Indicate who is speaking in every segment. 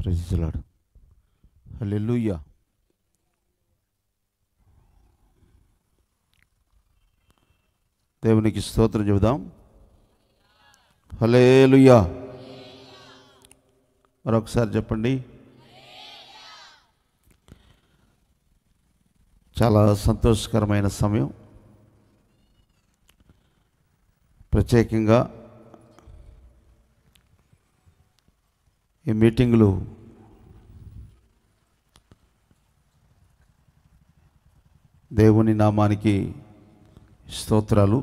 Speaker 1: Praise the lord. హల్లెలూయా. దేవునికి స్తోత్రం చెబుదాం. హల్లెలూయా. మరొకసారి చెప్పండి. చాలా సంతోషకరమైన సమయం. ప్రత్యేకంగా ఈ మీటింగులు దేవుని నామానికి స్తోత్రాలు.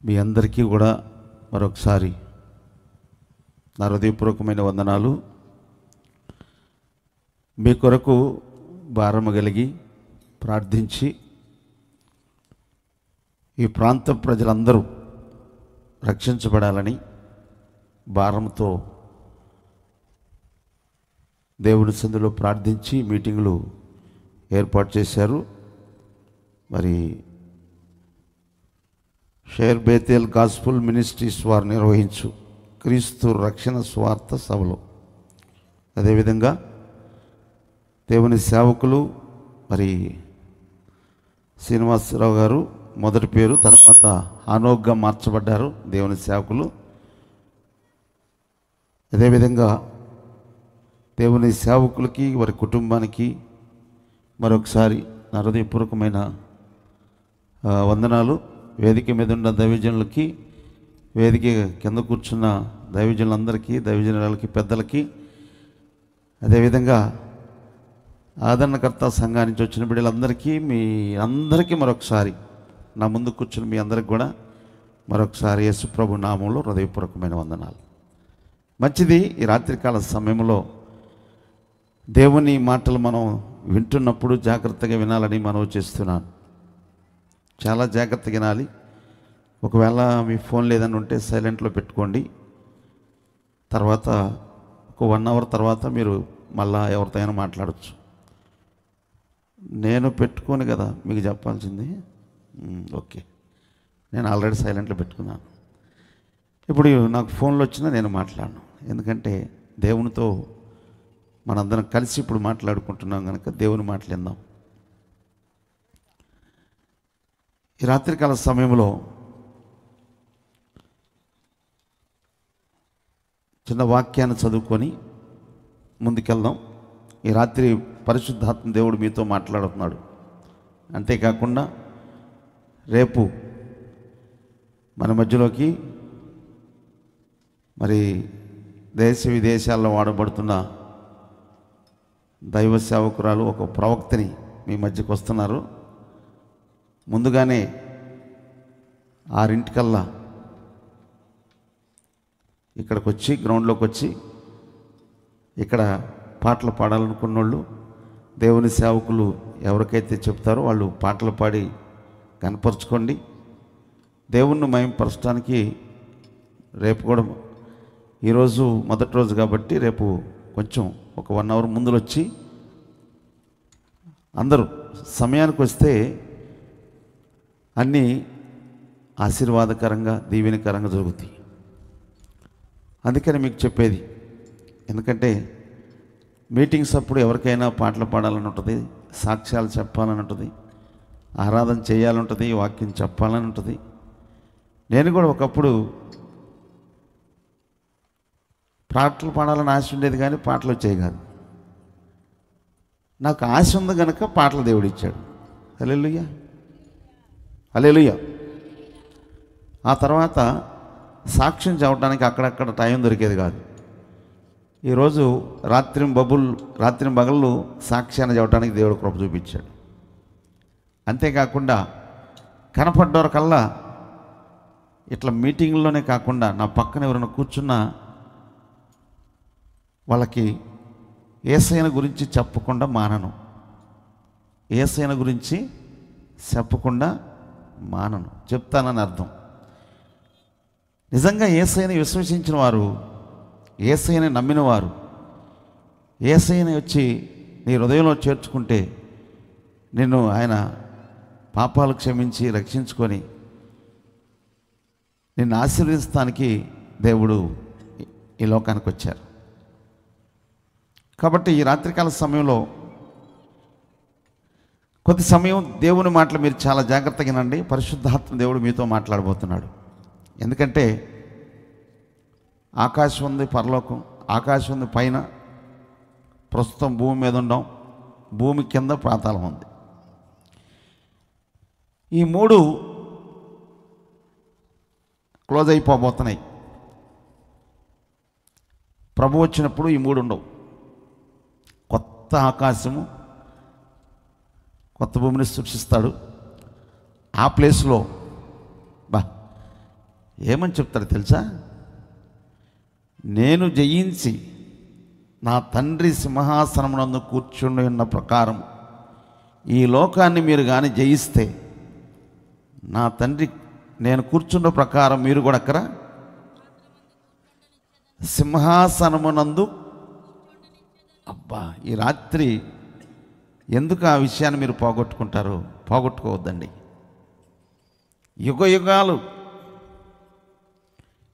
Speaker 1: మీ అందరికీ కూడా మరొకసారి నా హృదయపూర్వకమైన వందనాలు. మీ కొరకు భారము కలిగి ప్రార్థించి ఈ ప్రాంత ప్రజలందరూ రక్షించబడాలని భారంతో దేవుని సందులో ప్రార్థించి మీటింగులు ఏర్పాటు చేశారు. మరి షేర్ బేతేల్ గాస్పుల్ మినిస్ట్రీస్ వారు నిర్వహించు క్రీస్తు రక్షణ స్వార్థ సభలో, అదేవిధంగా దేవుని సేవకులు మరి శ్రీనివాసరావు గారు మొదటి పేరు, తర్వాత ఆనోగ్గా మార్చబడ్డారు దేవుని సేవకులు. అదేవిధంగా దేవుని సేవకులకి వారి కుటుంబానికి మరొకసారి నా హృదయపూర్వకమైన వందనాలు. వేదిక మీద ఉన్న దైవజనులకి, వేదిక కింద కూర్చున్న దైవజనులందరికీ, దైవజనులకి, పెద్దలకి, అదేవిధంగా ఆదరణకర్త సంఘానికి నుంచి వచ్చిన బిడ్డలందరికీ, మీ అందరికీ మరొకసారి, నా ముందు కూర్చుని మీ అందరికి కూడా మరొకసారి యేసు ప్రభు నామంలో హృదయపూర్వకమైన వందనాలు. మంచిది. ఈ రాత్రికాల సమయంలో దేవుని మాటలు మనం వింటున్నప్పుడు జాగ్రత్తగా వినాలని మనవి చేస్తున్నాను. చాలా జాగ్రత్తగా వినాలి. ఒకవేళ మీ ఫోన్ లేదని ఉంటే సైలెంట్లో పెట్టుకోండి. తర్వాత ఒక 1 అవర్ తర్వాత మీరు మళ్ళా ఎవరితో అయినా మాట్లాడచ్చు. నేను పెట్టుకోను కదా మీకు చెప్పాల్సింది. ఓకే, నేను ఆల్రెడీ సైలెంట్లో పెట్టుకున్నాను. ఇప్పుడు నాకు ఫోన్లో వచ్చినా నేను మాట్లాడను. ఎందుకంటే దేవునితో మనందరం కలిసి ఇప్పుడు మాట్లాడుకుంటున్నాం కనుక దేవుని మాట్లాడదాం. ఈ రాత్రికాల సమయంలో చిన్న వాక్యాన్ని చదువుకొని ముందుకెళ్దాం. ఈ రాత్రి పరిశుద్ధాత్మ దేవుడు మీతో మాట్లాడుతున్నాడు. అంతేకాకుండా రేపు మన మధ్యలోకి మరి దేశ విదేశాల్లో వాడబడుతున్న దైవ సేవకురాలు, ఒక ప్రవక్తని మీ మధ్యకు వస్తున్నారు. ముందుగానే 6 ఇక్కడికి వచ్చి, గ్రౌండ్లోకి వచ్చి, ఇక్కడ పాటలు పాడాలనుకున్న వాళ్ళు, దేవుని సేవకులు ఎవరికైతే చెప్తారో వాళ్ళు పాటలు పాడి కనపరుచుకోండి. దేవుణ్ణి మహిమపరచడానికి రేపు కూడా, ఈరోజు మొదటి రోజు కాబట్టి రేపు కొంచెం ఒక 1 అవర్ ముందులో వచ్చి అందరూ సమయానికి వస్తే అన్నీ ఆశీర్వాదకరంగా, దీవెనకరంగా జరుగుతాయి. అందుకని మీకు చెప్పేది. ఎందుకంటే మీటింగ్స్ అప్పుడు ఎవరికైనా పాటలు పాడాలని ఉంటుంది, సాక్ష్యాలు చెప్పాలని ఉంటుంది, ఆరాధన చేయాలని ఉంటుంది, వాక్యం చెప్పాలని ఉంటుంది. నేను కూడా ఒకప్పుడు పాటలు పాడాలని ఆశ ఉండేది, కానీ పాటలు వచ్చేవి కాదు. నాకు ఆశ ఉంది కనుక పాటలు దేవుడు ఇచ్చాడు. హల్లెలూయా, హల్లెలూయా. ఆ తర్వాత సాక్ష్యం చెప్పడానికి అక్కడక్కడ టైం దొరికేది కాదు. ఈరోజు రాత్రి పగళ్ళు సాక్ష్యాన్ని చెప్పడానికి దేవుడు కృప చూపించాడు. అంతేకాకుండా కనపడ్డవరకల్లా ఇట్లా మీటింగ్లోనే కాకుండా నా పక్కన ఎవరైనా కూర్చున్నా వాళ్ళకి యేసయ్య గురించి చెప్పకుండా మానను. యేసయ్య గురించి చెప్పకుండా మానను, చెప్తానని అర్థం. నిజంగా యేసయ్యని విశ్వసించిన వారు, యేసయ్యని నమ్మిన వారు, యేసయ్యని వచ్చి నీ హృదయంలో చేర్చుకుంటే నిన్ను ఆయన పాపాలు క్షమించి రక్షించుకొని నిన్ను ఆశీర్వదించడానికి దేవుడు ఈ లోకానికి వచ్చారు. కాబట్టి ఈ రాత్రికాల సమయంలో కొద్ది సమయం దేవుని మాటలు మీరు చాలా జాగ్రత్తగా వినండి. పరిశుద్ధాత్మ దేవుడు మీతో మాట్లాడబోతున్నాడు. ఎందుకంటే ఆకాశం ఉంది, పరలోకం, ఆకాశం ఉంది పైన, ప్రస్తుతం భూమి మీద ఉండం, భూమి కింద పాతాళం ఉంది. ఈ మూడు క్లోజ్ అయిపోబోతున్నాయి. ప్రభు వచ్చినప్పుడు ఈ మూడు ఉండవు. కొత్త ఆకాశము, కొత్త భూమిని సృష్టిస్తాడు. ఆ ప్లేస్లో ఏమని చెప్తాడు తెలుసా? నేను జయించి నా తండ్రి సింహాసనమునందు కూర్చుని ఉన్న ప్రకారం ఈ లోకాన్ని మీరు కానీ జయిస్తే, నా తండ్రి నేను కూర్చున్న ప్రకారం మీరు కూడా అక్కడ సింహాసనమునందు. అబ్బా, ఈ రాత్రి ఎందుకు ఆ విషయాన్ని మీరు పోగొట్టుకుంటారు? పోగొట్టుకోవద్దండి. యుగ యుగాలు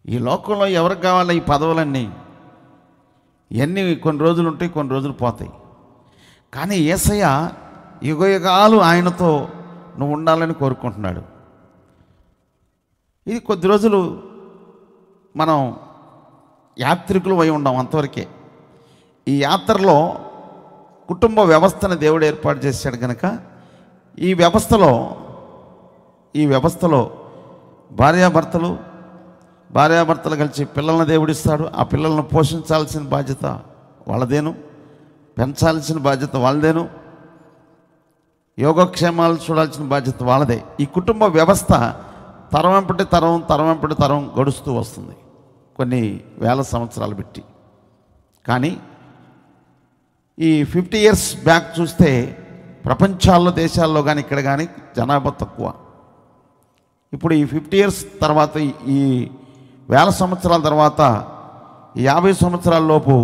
Speaker 1: ఈ లోకంలో ఎవరికి కావాలి ఈ పదవులన్నీ? ఇవన్నీ కొన్ని రోజులు ఉంటాయి, కొన్ని రోజులు పోతాయి. కానీ యేసయ్య యుగ యుగాలు ఆయనతో నువ్వు ఉండాలని కోరుకుంటున్నాడు. ఇది కొద్ది రోజులు మనం యాత్రికులు అయి ఉండం, అంతవరకే. ఈ యాత్రలో కుటుంబ వ్యవస్థను దేవుడు ఏర్పాటు చేశాడు కనుక ఈ వ్యవస్థలో భార్యాభర్తలు కలిసి పిల్లలను దేవుడిస్తాడు. ఆ పిల్లలను పోషించాల్సిన బాధ్యత వాళ్ళదేను, పెంచాల్సిన బాధ్యత వాళ్ళదేను, యోగక్షేమాలు చూడాల్సిన బాధ్యత వాళ్ళదే. ఈ కుటుంబ వ్యవస్థ తరం వెంపటి తరం గడుస్తూ వస్తుంది, కొన్ని వేల సంవత్సరాలు పెట్టి. కానీ ఈ 50 years బ్యాక్ చూస్తే ప్రపంచాల్లో, దేశాల్లో కానీ ఇక్కడ కానీ జనాభా తక్కువ. ఇప్పుడు ఈ 50 years తర్వాత, ఈ 1000 సంవత్సరాల తర్వాత, ఈ 50 సంవత్సరాల లోపు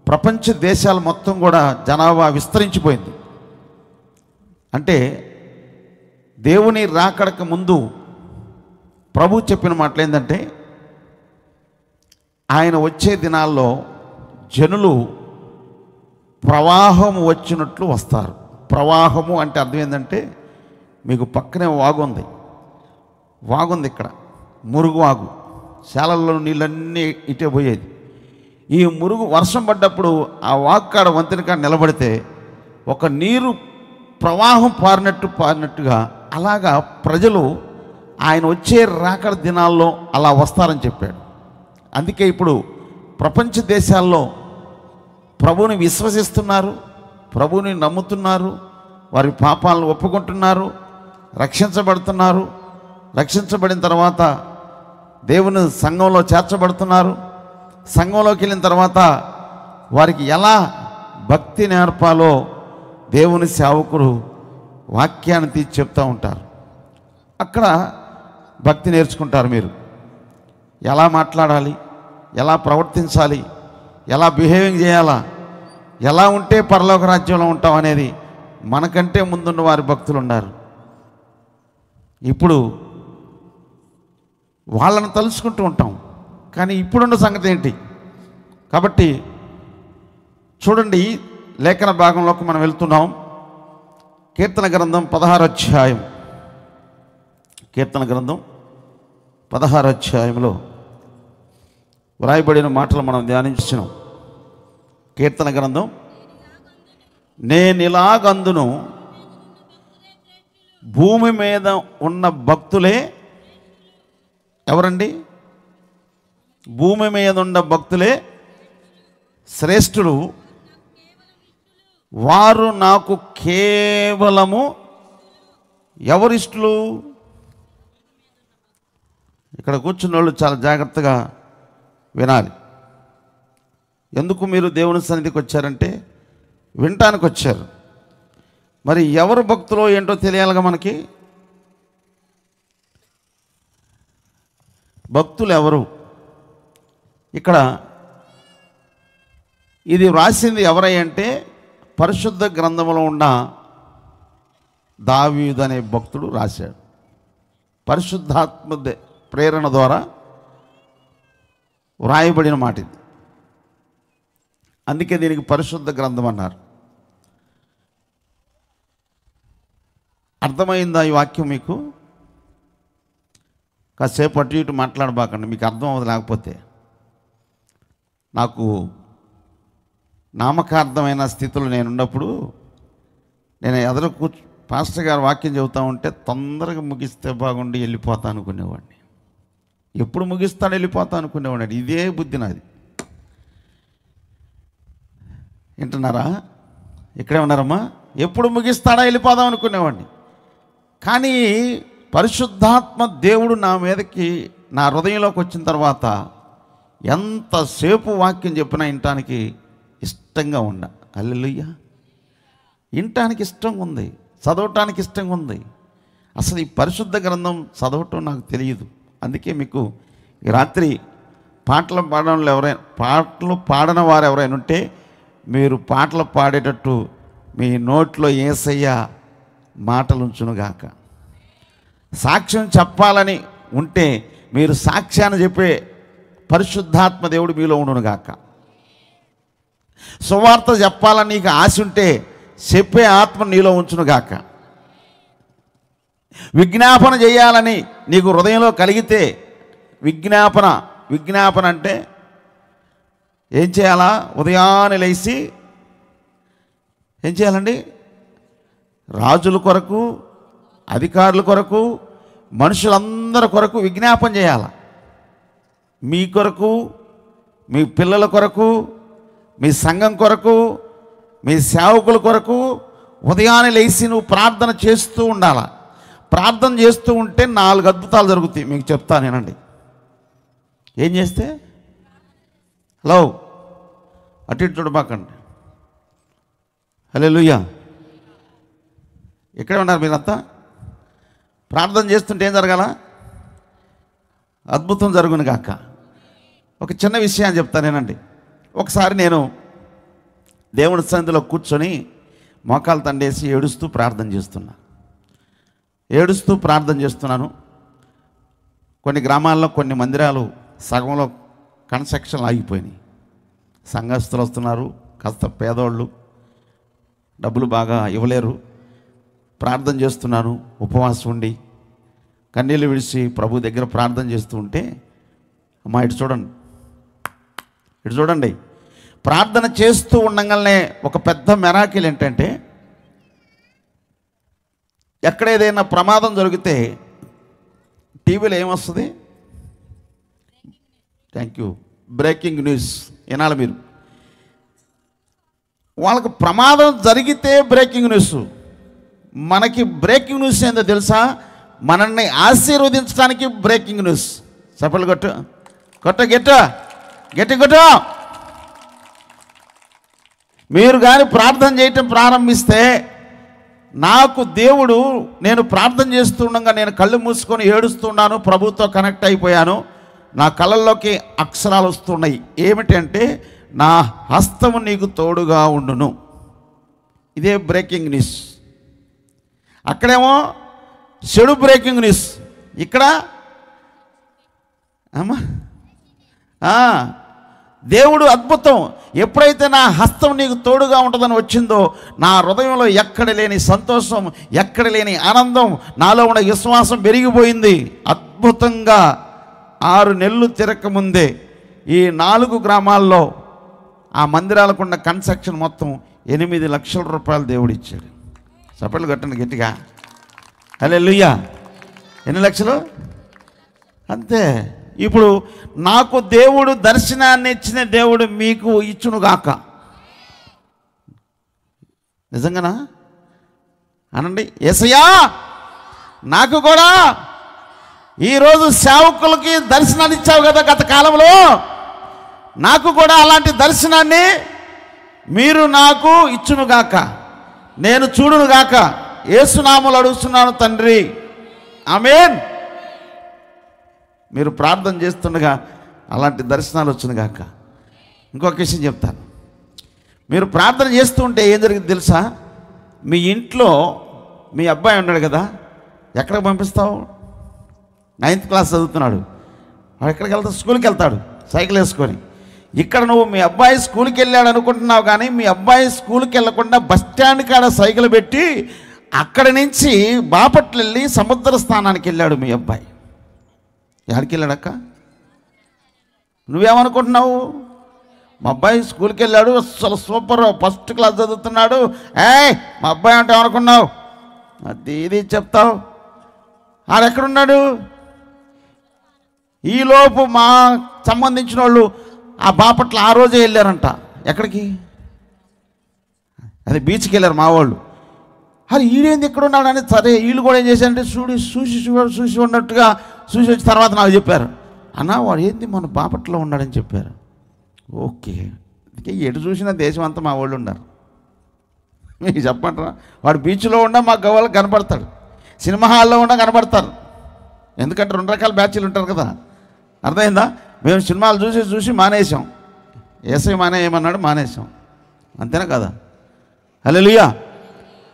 Speaker 1: ప్రపంచ దేశాలు మొత్తం కూడా జనాభా విస్తరించిపోయింది. అంటే దేవుని రాకడక ముందు ప్రభు చెప్పిన మాటలు ఏంటంటే, ఆయన వచ్చే దినాల్లో జనులు ప్రవాహము వచ్చినట్లు వస్తారు. ప్రవాహము అంటే అర్థం ఏంటంటే, మీకు పక్కనే వాగుంది ఇక్కడ, మురుగు వాగు, శాలల్లో నీళ్ళన్నీ ఇటే పోయేది. ఈ మురుగు వర్షం పడ్డప్పుడు ఆ వాగు కాడ, వంతెన కాడ నిలబడితే ఒక నీరు ప్రవాహం పారినట్టుగా అలాగా ప్రజలు ఆయన వచ్చే రాకడ దినాల్లో అలా వస్తారని చెప్పాడు. అందుకే ఇప్పుడు ప్రపంచ దేశాల్లో ప్రభువుని విశ్వసిస్తున్నారు, ప్రభువుని నమ్ముతున్నారు, వారి పాపాలను ఒప్పుకుంటున్నారు, రక్షించబడుతున్నారు. రక్షించబడిన తర్వాత దేవుని సంఘంలో చేర్చబడుతున్నారు. సంఘంలోకి వెళ్ళిన తర్వాత వారికి ఎలా భక్తి నేర్పాలో దేవుని సేవకుడు వాక్యాన్ని తీసి చెప్తూ ఉంటారు. అక్కడ భక్తి నేర్చుకుంటారు. మీరు ఎలా మాట్లాడాలి, ఎలా ప్రవర్తించాలి, ఎలా బిహేవింగ్ చేయాలా, ఎలా ఉంటే పరలోక రాజ్యంలో ఉంటాం అనేది మనకంటే ముందున్న వారి భక్తులు ఉన్నారు. ఇప్పుడు వాళ్ళని తలుచుకుంటూ ఉంటాం. కానీ ఇప్పుడున్న సంగతి ఏంటి? కాబట్టి చూడండి, లేఖన భాగంలోకి మనం వెళ్తున్నాం. కీర్తన గ్రంథం 16వ అధ్యాయం, కీర్తన గ్రంథం 16వ అధ్యాయంలో వ్రాయబడిన మాటలు మనం ధ్యానించినాం. కీర్తన గ్రంథం, నేనిలాగందును భూమి మీద ఉన్న భక్తులే. ఎవరండి? భూమి మీద ఉన్న భక్తులే శ్రేష్ఠులు, వారు నాకు కేవలము. ఎవరిష్టులు? ఇక్కడ కూర్చున్న వాళ్ళు చాలా జాగ్రత్తగా వినాలి. ఎందుకు మీరు దేవుని సన్నిధికి వచ్చారంటే వినటానికి వచ్చారు. మరి ఎవరు భక్తులో ఏంటో తెలియాలిగా మనకి. భక్తులు ఎవరు? ఇక్కడ ఇది వ్రాసింది ఎవరై అంటే, పరిశుద్ధ గ్రంథంలో ఉన్న దావీదు అనే భక్తుడు రాశాడు. పరిశుద్ధాత్మ ప్రేరణ ద్వారా వ్రాయబడిన మాట ఇది. అందుకే దీనికి పరిశుద్ధ గ్రంథం అన్నారు. అర్థమైందా ఈ వాక్యం మీకు? కాసేపు అటు ఇటు మాట్లాడబాకండి, మీకు అర్థం అవ్వదు. లేకపోతే నాకు నామకార్థమైన స్థితిలో నేను ఉన్నప్పుడు నేను ఎదురు పాస్టర్ గారు వాక్యం చెబుతూ ఉంటే తొందరగా ముగిస్తే బాగుండి వెళ్ళిపోతా అనుకునేవాడిని. ఎప్పుడు ముగిస్తాడు వెళ్ళిపోతా అనుకునేవాడిని. ఇదే బుద్ధి నాది. వింటున్నారా? ఇక్కడే ఉన్నారమ్మా? ఎప్పుడు ముగిస్తాడా వెళ్ళిపోదాం అనుకునేవాడిని. కానీ పరిశుద్ధాత్మ దేవుడు నా మీదకి, నా హృదయంలోకి వచ్చిన తర్వాత ఎంతసేపు వాక్యం చెప్పినా వినటానికి ఇష్టంగా ఉండ. హల్లెలూయా! వినటానికి ఇష్టంగా ఉంది, చదవటానికి ఇష్టంగా ఉంది. అసలు ఈ పరిశుద్ధ గ్రంథం చదవటం నాకు తెలియదు. అందుకే మీకు ఈ రాత్రి పాటలు పాడని వారు ఎవరైనా ఉంటే మీరు పాటలు పాడేటట్టు మీ నోట్లో యేసయ్య మాటలు ఉంచునుగాక. సాక్ష్యం చెప్పాలని ఉంటే మీరు సాక్ష్యాన్ని చెప్పే పరిశుద్ధాత్మ దేవుడు మీలో ఉండునుగాక. సువార్త చెప్పాలని నీకు ఆశ ఉంటే చెప్పే ఆత్మ నీలో ఉంచునుగాక. విజ్ఞాపన చేయాలని నీకు హృదయంలో కలిగితే విజ్ఞాపన అంటే ఏం చేయాలా? ఉదయాన్నే లేచి ఏం చేయాలండి? రాజుల కొరకు, అధికారుల కొరకు, మనుషులందరి కొరకు విజ్ఞాపన చేయాల. మీ కొరకు, మీ పిల్లల కొరకు, మీ సంఘం కొరకు, మీ సేవకుల కొరకు ఉదయాన్నే లేచి నువ్వు ప్రార్థన చేస్తూ ఉండాల. ప్రార్థన చేస్తూ ఉంటే 4 అద్భుతాలు జరుగుతాయి. మీకు చెప్తాను వినండి. ఏం చేస్తే? హలో, అటు ఇటు చూడబాకండి. హల్లెలూయా! ఇక్కడే ఉన్నారు మీరంతా. ప్రార్థన చేస్తుంటే ఏం జరగాల? అద్భుతం జరుగును గాక. ఒక చిన్న విషయాన్ని చెప్తాను నేనండి. ఒకసారి నేను దేవుని సన్నిధిలో కూర్చొని మోకాలు తండేసి ఏడుస్తూ ప్రార్థన చేస్తున్నాను. కొన్ని గ్రామాల్లో కొన్ని మందిరాలు సగంలో కన్స్ట్రక్షన్లు ఆగిపోయినాయి. సంఘస్థులు వస్తున్నారు, కాస్త పేదోళ్ళు, డబ్బులు బాగా ఇవ్వలేరు. ప్రార్థన చేస్తున్నాను, ఉపవాసం ఉండి కన్నీళ్ళు విడిచి ప్రభు దగ్గర ప్రార్థన చేస్తూ ఉంటే, అమ్మా ఇటు చూడండి, ప్రార్థన చేస్తూ ఉండగానే ఒక పెద్ద మెరాకిల్ ఏంటంటే, ఎక్కడ ఏదైనా ప్రమాదం జరిగితే టీవీలో ఏమొస్తుంది? థ్యాంక్ యూ, బ్రేకింగ్ న్యూస్ వినాలి మీరు. వాళ్ళకి ప్రమాదం జరిగితే బ్రేకింగ్ న్యూస్. మనకి బ్రేకింగ్ న్యూస్ ఏందో తెలుసా? మనల్ని ఆశీర్వదించడానికి బ్రేకింగ్ న్యూస్. చప్పట్లు కొట్టు. మీరు కానీ ప్రార్థన చేయటం ప్రారంభిస్తే, నాకు దేవుడు, నేను ప్రార్థన చేస్తుండగా నేను కళ్ళు మూసుకొని ఏడుస్తున్నాను, ప్రభుతో కనెక్ట్ అయిపోయాను. నా కళ్ళల్లోకి అక్షరాలు వస్తున్నాయి. ఏమిటంటే, నా హస్తము నీకు తోడుగా ఉండును. ఇదే బ్రేకింగ్ న్యూస్. అక్కడేమో చెడు బ్రేకింగ్ న్యూస్, ఇక్కడ అమ్మా దేవుడు అద్భుతం. ఎప్పుడైతే నా హస్తం నీకు తోడుగా ఉంటుందని వచ్చిందో, నా హృదయంలో ఎక్కడ లేని సంతోషం, ఎక్కడ లేని ఆనందం, నాలో ఉన్న విశ్వాసం పెరిగిపోయింది. అద్భుతంగా 6 నెలలు తిరగకముందే ఈ 4 గ్రామాల్లో ఆ మందిరాలకున్న కన్స్ట్రక్షన్ మొత్తం 8 లక్షల రూపాయలు దేవుడు ఇచ్చాడు. చప్పట్లు కట్టండి గట్టిగా. హల్లెలూయా! ఎన్ని లక్షలు? అంతే. ఇప్పుడు నాకు దేవుడు దర్శనాన్ని ఇచ్చిన దేవుడు మీకు ఇచ్చునుగాక. నిజంగానా? అనండి, యేసయ్యా నాకు కూడా ఈరోజు సేవకులకి దర్శనాన్ని ఇచ్చావు కదా గత కాలంలో, నాకు కూడా అలాంటి దర్శనాన్ని మీరు నాకు ఇచ్చునుగాక, నేను చూడునుగాక. యేసునామములో అడుగుతున్నాను తండ్రి, ఆమేన్. మీరు ప్రార్థన చేస్తుండగా అలాంటి దర్శనాలు వచ్చునుగాక. ఇంకొక విషయం చెప్తాను. మీరు ప్రార్థన చేస్తూ ఉంటే ఏం జరిగింది తెలుసా? మీ ఇంట్లో మీ అబ్బాయి ఉన్నాడు కదా, ఎక్కడికి పంపిస్తావు? 9th క్లాస్ చదువుతున్నాడు. వాడు ఎక్కడికి వెళ్తాడు? స్కూల్కి వెళ్తాడు. సైకిల్ వేసుకొని. ఇక్కడ నువ్వు మీ అబ్బాయి స్కూల్కి వెళ్ళాడు అనుకుంటున్నావు, కానీ మీ అబ్బాయి స్కూల్కి వెళ్ళకుండా బస్ స్టాండ్ కాడ సైకిల్ పెట్టి అక్కడి నుంచి బాపట్ల వెళ్ళి సముద్ర స్థానానికి వెళ్ళాడు మీ అబ్బాయి. ఎక్కడికి వెళ్ళాడక్క? నువ్వేమనుకుంటున్నావు? మా అబ్బాయి స్కూల్కి వెళ్ళాడు, అసలు సూపర్, ఫస్ట్ క్లాస్ చదువుతున్నాడు, మా అబ్బాయి అంటే ఏమనుకున్నావు? అది ఇది చెప్తావు. ఆడెక్కడున్నాడు? ఈలోపు మా సంబంధించిన వాళ్ళు ఆ బాపట్ల ఆ రోజే వెళ్ళారంట. ఎక్కడికి? అది బీచ్కి వెళ్ళారు మా వాళ్ళు. అది ఈడేంది ఎక్కడున్నాడని, సరే వీళ్ళు కూడా ఏం చేశారంటే చూసి ఉన్నట్టుగా చూసి వచ్చిన తర్వాత నాకు చెప్పారు, అన్న వాడు ఏంది మన బాపట్లలో ఉన్నాడని చెప్పారు. ఓకే, ఎటు చూసినా దేశం అంతా మా వాళ్ళు ఉన్నారు. మీకు చెప్పంటారా? వాడు బీచ్లో ఉన్నా మా గవ్వలకు కనపడతాడు, సినిమా హాల్లో ఉన్నా కనపడతారు. ఎందుకంటే 2 రకాల బ్యాచ్లు ఉంటారు కదా, అర్థమైందా? మేము సినిమాలు చూసి మానేసాం. ఏసై ఏమన్నాడు? మానేసాం. అంతేనా కదా? హల్లెలూయా.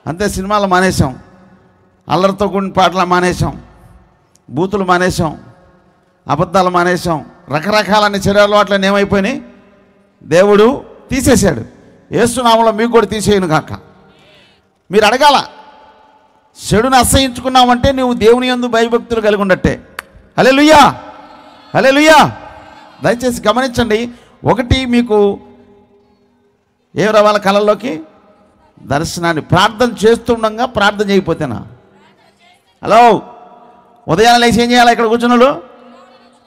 Speaker 1: అంతే, సినిమాలు మానేసాం, అల్లరితో కూడిన పాటలు మానేసాం, బూతులు మానేసాం, అబద్ధాలు మానేసాం, రకరకాలన్నీ చెడు అలవాట్లన్నీ ఏమైపోయినాయి? దేవుడు తీసేశాడు. యేసునామములో మీకు కూడా తీసేయను కాక. మీరు అడగాల, చెడుని అసహించుకున్నామంటే నువ్వు దేవుని యందు భయభక్తులు కలిగి ఉన్నట్టే. హల్లెలూయా, హల్లెలూయా. దయచేసి గమనించండి. ఒకటి, మీకు ఏం రావాలి కళల్లోకి? దర్శనాన్ని. ప్రార్థన చేస్తుండగా ప్రార్థన చేయకపోతేనా? హలో, ఉదయాన్నే లేచి ఏం చేయాలి? ఇక్కడ కూర్చున్నాడు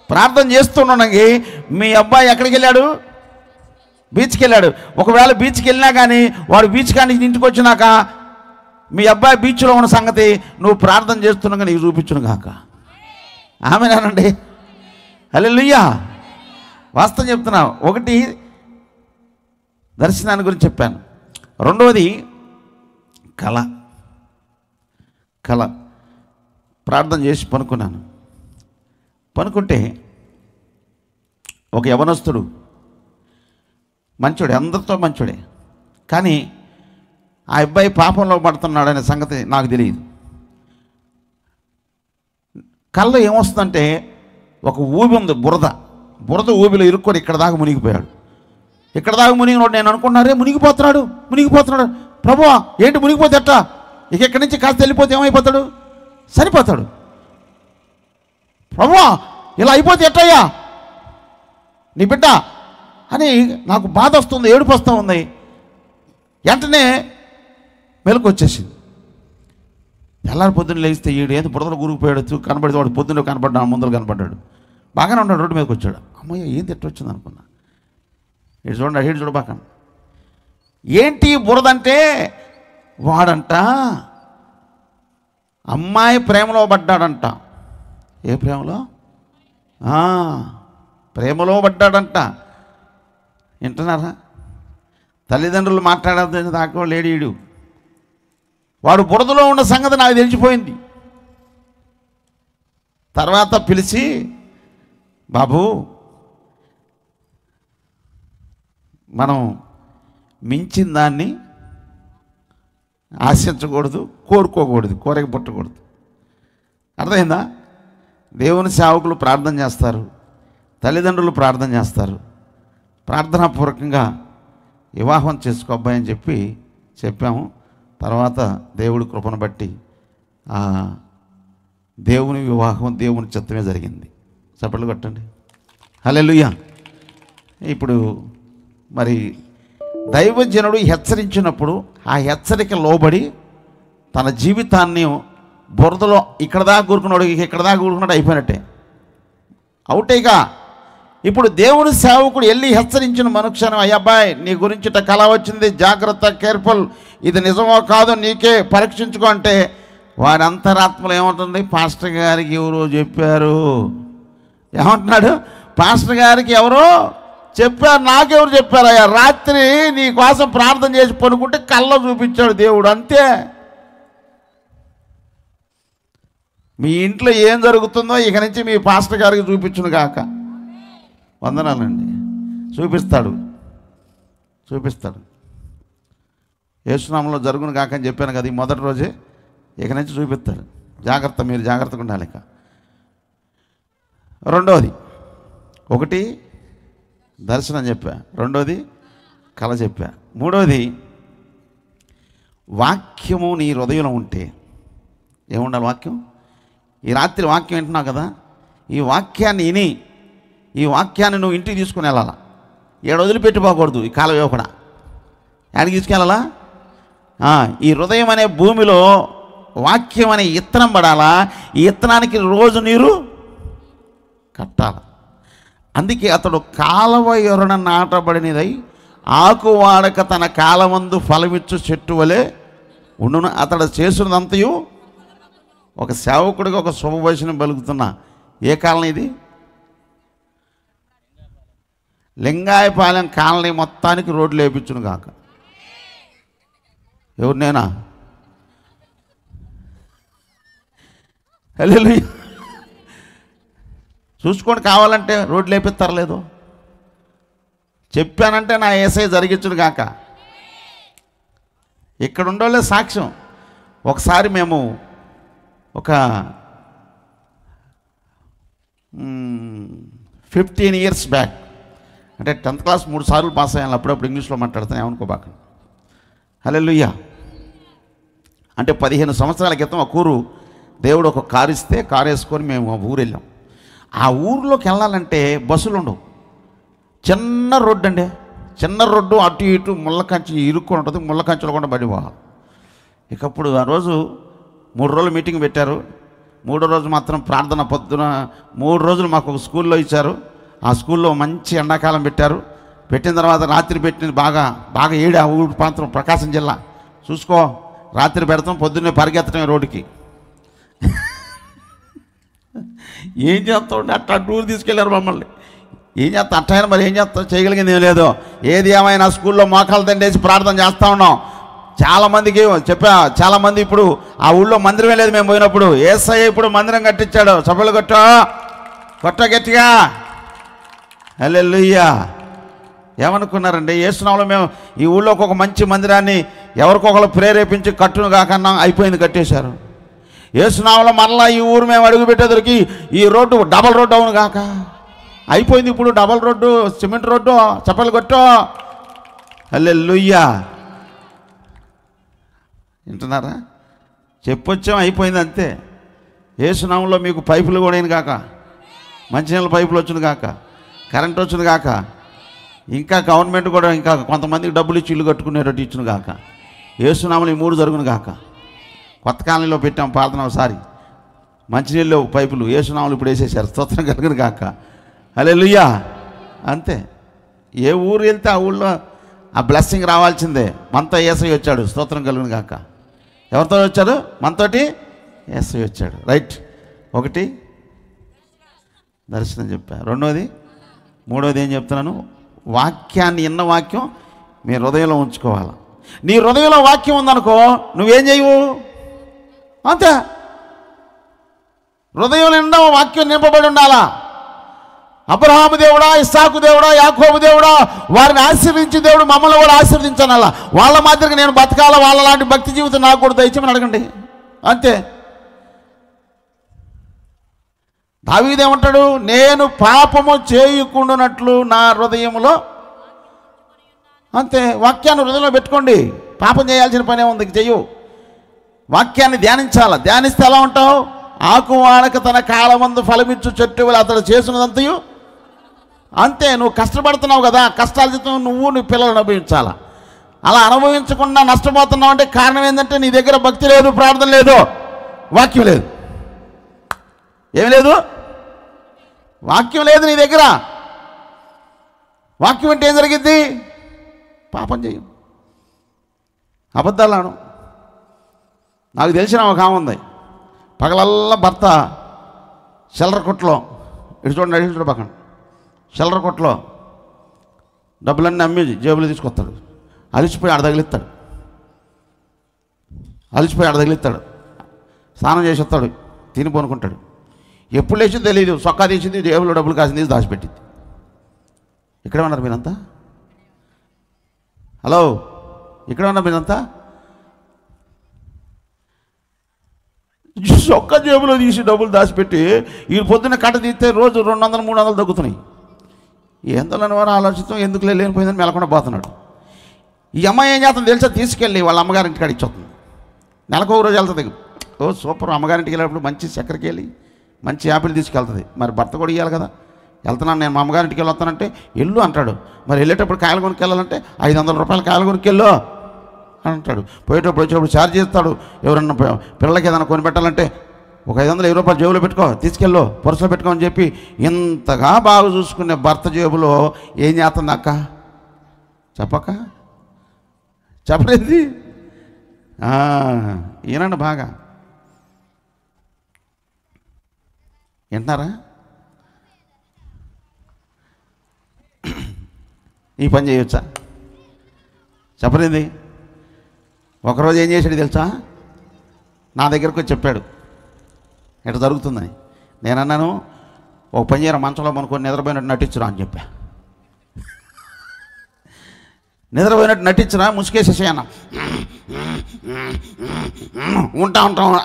Speaker 1: ప్రార్థన చేస్తుండగా మీ అబ్బాయి ఎక్కడికి వెళ్ళాడు? బీచ్కి వెళ్ళాడు. ఒకవేళ బీచ్కి వెళ్ళినా కానీ వాడు బీచ్ కానీ ఇంటికి వచ్చినాక మీ అబ్బాయి బీచ్లో ఉన్న సంగతి నువ్వు ప్రార్థన చేస్తుండగా నీకు చూపించును కాక. ఆమేనండి. హల్లెలూయా. వాస్తవం చెప్తున్నా. ఒకటి, దర్శనాన్ని గురించి చెప్పాను. రెండవది కళ. ప్రార్థన చేసి పనుకున్నాను. పనుకుంటే ఒక యవనస్తుడు, మంచోడే, అందరితో మంచోడే, కానీ ఆ అబ్బాయి పాపంలో పడుతున్నాడనే సంగతి నాకు తెలియదు. కళ్ళలో ఏమొస్తుందంటే ఒక ఊబి ఉంది, బురద ఊబిలో ఇరుక్కొని ఇక్కడ దాకా మునిగిపోయాడు. ఇక్కడ దాకా మునిగినోడు నేను అనుకున్నారే మునిగిపోతున్నాడు. ప్రభువా ఏంటి మునిగిపోతే ఎట్టా? ఇక ఇక్కడి నుంచి కాస్త వెళ్ళిపోతే ఏమైపోతాడు? సరిపోతాడు. ప్రభువా ఇలా అయిపోతే ఎట్టయ్యా నీ బిడ్డ అని నాకు బాధ వస్తుంది, ఏడుపు వస్తూ ఉంది. వెంటనే మెలకు వచ్చేసింది. తెల్లారి పొద్దున్న లేస్తే ఈడు ఏంది బురదలో కూరుకుపోయాడు, కనబడితే వాడు పొద్దున్న కనపడ్డాడు, ముందర కనపడ్డాడు, బాగానే ఉన్నాడు, రోడ్డు మీదకి వచ్చాడు. అమ్మయ్య ఏంది ఎట్ట వచ్చింది అనుకున్నా. ఇటు చూడండి, ఇటు చూడబాక. ఏంటి బురదంటే వాడంట అమ్మాయి ప్రేమలో పడ్డాడంట. ఏ ప్రేమలో? ప్రేమలో పడ్డాడంట. వింటున్నారా? తల్లిదండ్రులు మాట్లాడద్దని దాకా లేడీడు. వాడు బురదలో ఉన్న సంగతి నాకు తెలిసిపోయింది. తర్వాత పిలిచి, బాబు మనం మించిన దాన్ని ఆశించకూడదు, కోరుకోకూడదు, కోరిక పుట్టకూడదు. అర్థమైందా? దేవుని సేవకులు ప్రార్థన చేస్తారు, తల్లిదండ్రులు ప్రార్థన చేస్తారు, ప్రార్థనాపూర్వకంగా వివాహం చేసుకో అబ్బాయి అని చెప్పాము. తర్వాత దేవుడి కృపను బట్టి దేవుని వివాహం దేవుని చిత్తమే జరిగింది. చప్పట్లు కొట్టండి. హల్లెలూయా. ఇప్పుడు మరి దైవజనుడు హెచ్చరించినప్పుడు ఆ హెచ్చరిక లోబడి తన జీవితాన్ని బురదలో ఇక్కడ దాకా కూరుకున్నాడు, ఇక్కడ దాకా కూరుకున్నాడు, అయిపోయినట్టే, అవుటేగా. ఇప్పుడు దేవుని సేవకుడు వెళ్ళి హెచ్చరించిన మనుక్షణం, అయ్యబ్బాయి నీ గురించి కళ వచ్చింది, జాగ్రత్త, కేర్ఫుల్, ఇది నిజమో కాదో నీకే పరీక్షించుకో అంటే వారి అంతరాత్మలో ఏముంటుంది? పాస్టర్ గారికి ఎవరో చెప్పారు. ఏమంటున్నాడు? పాస్టర్ గారికి ఎవరో చెప్పారు. నాకెవరు చెప్పారు? అయ్యా రాత్రి నీ కోసం ప్రార్థన చేసి పనుకుంటే కళ్ళలో చూపించాడు దేవుడు, అంతే. మీ ఇంట్లో ఏం జరుగుతుందో ఇక నుంచి మీ పాస్టర్ గారికి చూపించును కాక. వందనాలండి. చూపిస్తాడు. యేసునామములో జరుగును కాక అని చెప్పాను కదా ఈ మొదటి రోజే. ఇక నుంచి చూపిస్తాడు. జాగ్రత్త, మీరు జాగ్రత్తగా ఉండాలి. ఇక రెండవది, ఒకటి దర్శనం చెప్పా. రెండోది కళ చెప్పా. మూడోది వాక్యము నీ హృదయంలో ఉంటే ఏముండాలి? వాక్యం. ఈ రాత్రి వాక్యం వింటున్నావు కదా, ఈ వాక్యాన్ని విని ఈ వాక్యాన్ని నువ్వు ఇంటికి తీసుకుని వెళ్ళాలా. ఏడు వదిలిపెట్టిపోకూడదు. ఈ కాలం ఇవ్వకుండా యాడికి తీసుకెళ్ళాలా? ఈ హృదయం అనే భూమిలో వాక్యం అనే ఇత్తనం పడాలా. ఈ ఇత్తనానికి రోజు నీరు కట్టాలి. అందుకే అతడు కాలవ ఎరున నాటబడినదై ఆకు వాడక తన కాలమందు ఫలమిచ్చు చెట్టు వలె ఉండును. అతడు చేసినదంతయు ఒక సేవకుడిగా ఒక శుభవచనం పలుకుతున్నా. ఏ కాలనీ ఇది? లింగాయపాలెం కాలనీ మొత్తానికి రోడ్లు వేయించును కాక. ఎవరు? నేనా? హల్లెలూయా. చూసుకొని కావాలంటే రోడ్లు వేపిస్తారు. లేదు చెప్పానంటే నా యేసయ్య జరిగించును కాక. ఇక్కడ ఉండోలే సాక్ష్యం. ఒకసారి మేము ఒక 15 years బ్యాక్, అంటే 10th క్లాస్ 3 సార్లు పాస్ అయ్యాను. అప్పుడప్పుడు ఇంగ్లీష్లో మాట్లాడతాను, ఏమనుకోబాక. హల్లెలూయా. అంటే 15 సంవత్సరాల క్రితం ఒక ఊరు దేవుడు ఒక కారు ఇస్తే కారు వేసుకొని మేము ఆ ఊరు వెళ్ళాం. ఆ ఊరిలోకి వెళ్ళాలంటే బస్సులు ఉండవు. చిన్న రోడ్డు అండి, చిన్న రోడ్డు. అటు ఇటు ముళ్ళ కంచి ఇరుక్కొని ఉంటుంది. ముళ్ళ కంచెలో కూడా బడి పోవాలి. ఇకప్పుడు ఆ రోజు 3 రోజులు మీటింగ్ పెట్టారు. 3వ రోజు మాత్రం ప్రార్థన పొద్దున. 3 రోజులు మాకు ఒక స్కూల్లో ఇచ్చారు. ఆ స్కూల్లో మంచి ఎండాకాలం పెట్టారు. పెట్టిన తర్వాత రాత్రి పెట్టిన బాగా ఏడు. ఆ ఊరు ప్రాంతం ప్రకాశం జిల్లా. చూసుకో, రాత్రి పెడతాం, పొద్దున్నే పరిగెత్తడమే రోడ్డుకి. ఏం చేస్తాం? అట్లా టూర్ తీసుకెళ్ళారు మమ్మల్ని. ఏం చేస్తాం? అట్టయినా మరి ఏం చేస్తాం? చేయగలిగింది ఏం లేదు. ఏది ఏమైనా స్కూల్లో మోకాలు దండేసి ప్రార్థన చేస్తూ ఉన్నాం. చాలామందికి చెప్పా, చాలామంది ఇప్పుడు ఆ ఊళ్ళో మందిరమే లేదు మేము పోయినప్పుడు. యేసయ్య ఇప్పుడు మందిరం కట్టించాడు. సభలు కొట్ట గట్టిగా. హల్లెలూయా. ఏమనుకున్నారండి? యేసునామములో మేము ఈ ఊళ్ళోకి ఒక మంచి మందిరాన్ని ఎవరికొకరు ప్రేరేపించి కట్టును కాకన్నా అయిపోయింది, కట్టేశారు. యేసునామములో మరలా ఈ ఊరు మేము అడుగు పెట్టేదరికి ఈ రోడ్డు డబల్ రోడ్డు అవును కాక అయిపోయింది. ఇప్పుడు డబల్ రోడ్డు, సిమెంట్ రోడ్డు. చప్పలు కొట్టు. హల్లెలూయా. వింటున్నారా? చెప్పొచ్చాం, అయిపోయింది అంతే. యేసునామములో మీకు పైపులు కూడా అయిన కాక, మంచినీళ్ళ పైపులు వచ్చింది కాక, కరెంట్ వచ్చింది కాక, ఇంకా గవర్నమెంట్ కూడా ఇంకా కొంతమందికి డబ్బులు ఇచ్చి ఇల్లు కట్టుకునేటట్టు ఇచ్చిన కాక. యేసునామములో ఈ 3 జరుగును కాక. కొత్త కాలనీలో పెట్టాం ప్రార్థన ఒకసారి. మంచినీళ్ళు పైపులు యేసునామములో ఇప్పుడు వేసేసారు. స్తోత్రం కలుగును కాక. హల్లెలూయా. అంతే. ఏ ఊరు వెళ్తే ఆ ఊళ్ళో ఆ బ్లెస్సింగ్ రావాల్సిందే. మనతో యేసయ్య వచ్చాడు. స్తోత్రం కలుగును కాక. ఎవరితో వచ్చాడు? మనతోటి యేసయ్య వచ్చాడు. రైట్. ఒకటి దర్శనం చెప్పా. రెండోది, మూడోది ఏం చెప్తున్నాను? వాక్యాన్ని, ఇన్న వాక్యం మీ హృదయంలో ఉంచుకోవాలి. నీ హృదయంలో వాక్యం ఉందనుకో, నువ్వేం చేయవు? అంతే. హృదయం నిండా వాక్యం నింపబడి ఉండాలా. అబ్రహాము దేవుడా, ఇస్సాకు దేవుడా, యాకోబు దేవుడా, వారిని ఆశీర్వదించి దేవుడు మమ్మల్ని కూడా ఆశీర్వదించానలా. వాళ్ళ మాదిరిగా నేను బతకాలా, వాళ్ళ లాంటి భక్తి జీవితం నాకు కూడా దయచేయమని అడగండి. అంతే. దావీదేమంటాడు? నేను పాపము చేయకుండానట్లు నా హృదయములో. అంతే. వాక్యాన్ని హృదయంలో పెట్టుకోండి. పాపం చేయాల్సిన పనే ఉంది, చెయ్యు. వాక్యాన్ని ధ్యానించాలా. ధ్యానిస్తే ఎలా ఉంటావు? ఆకు వాడక తన కాలమందు ఫలమిచ్చు చెట్టు వలె అతడు చేసినదంతయు. అంతే. నువ్వు కష్టపడుతున్నావు కదా, కష్టాల జీతం నువ్వు నీ పిల్లలు అనుభవించాలా. అలా అనుభవించకుండా నష్టపోతున్నావు అంటే కారణం ఏంటంటే నీ దగ్గర భక్తి లేదు, ప్రార్థన లేదు, వాక్యం లేదు. ఏమి లేదు? వాక్యం లేదు నీ దగ్గర. వాక్యం అంటే ఏం జరిగిద్ది? పాపం చేయం, అబద్ధాలను. నాకు తెలిసిన ఒక ఆమె ఉంది. పగలల్లా భర్త చిల్లర కొట్లో, ఇటు చూడండి పక్కన, చిల్లర కొట్లో డబ్బులన్నీ అమ్మి జేబులు తీసుకొస్తాడు. అలిసిపోయి ఆడ తగిలిస్తాడు. స్నానం చేసి వస్తాడు, తిని పోనుకుంటాడు. ఎప్పుడు లేచింది తెలియదు. సొక్కా తీసింది, జేబులో డబ్బులు కాసింది, దాచిపెట్టింది. ఇక్కడే ఉన్నారు మీరంతా? హలో, ఇక్కడే ఉన్నారు మీరంతా? ఒక్క జేబులో తీసి డబ్బులు దాచిపెట్టి ఈ పొద్దున్న కట్ట తీస్తే రోజు 200-300 తగ్గుతున్నాయి. ఎందులోని వారు ఆలోచిస్తాం, ఎందుకు లేనిపోయిందని మెలకుండా పోతున్నాడు. ఈ అమ్మాయి ఏం చేస్తుంది తెలుసా, తీసుకెళ్ళి వాళ్ళ అమ్మగారింటి కాడ ఇచ్చొస్తుంది. నెలకు ఒక రోజు వెళ్తుంది. ఓ సూపర్, అమ్మగారింటికి వెళ్ళినప్పుడు మంచి చక్కెరకి వెళ్ళి మంచి యాపిల్ తీసుకెళ్తుంది. మరి భర్త కూడా ఇవ్వాలి కదా. వెళ్తున్నాను నేను మా అమ్మగారింటికి వెళ్ళి వస్తానంటే ఎల్లు అంటాడు. మరి వెళ్ళేటప్పుడు కాయలు కొనుక్కెళ్ళాలంటే 500 రూపాయలు కాయలు కొనుక్కెళ్ళు అని అంటాడు. పోయేటప్పుడు వచ్చేటప్పుడు ఛార్జ్ చేస్తాడు. ఎవరన్నా పిల్లలకి ఏదైనా కొనిపెట్టాలంటే ఒక 500 రూపాయలు జేబులో పెట్టుకో, తీసుకెళ్ళు, పొరసలో పెట్టుకో అని చెప్పి ఇంతగా బాగా చూసుకునే భర్త జేబులో ఏం చేస్తుంది అక్క? చెప్పక చెప్పలేదు. ఈయనండి బాగా వింటున్నారా? ఈ పని చేయొచ్చా? చెప్పలేదు. ఒకరోజు ఏం చేశాడు తెలుసా, నా దగ్గరకు వచ్చి చెప్పాడు ఎట్లా జరుగుతుందని. నేను అన్నాను, ఒక పని చేయరా, మంచంలో మనకొని నిద్రపోయినట్టు నటించురా అని చెప్పా. నిద్రపోయినట్టు నటించురా, ముసుకేసేసే అన్న.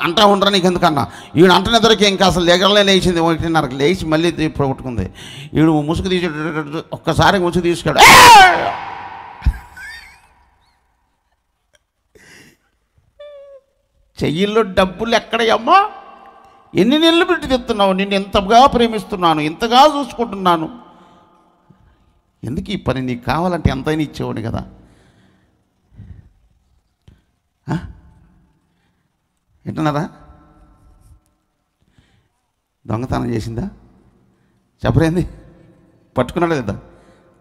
Speaker 1: అంటా ఉండరా నీకు ఎందుకన్నా. ఈడు అంట నిద్రకి ఇంకా అసలు దగ్గరలే లేచింది. 1:30 లేచి మళ్ళీ పట్టుకుంది. ఈడు ముసుగు తీసి ఒక్కసారి ముసుగు తీసుకాడు. చెయ్యిల్లో డబ్బులు ఎక్కడయ్యమ్మా, ఎన్ని నెలలు పెట్టి తెస్తున్నావు, నిన్ను ఎంతగా ప్రేమిస్తున్నాను, ఎంతగా చూసుకుంటున్నాను, ఎందుకు ఈ పని, నీకు కావాలంటే ఎంతైనా ఇచ్చేవాడు కదా. వింటున్నారా? దొంగతనం చేసిందా? చెప్పరేంది? పట్టుకున్నాడా లేదా?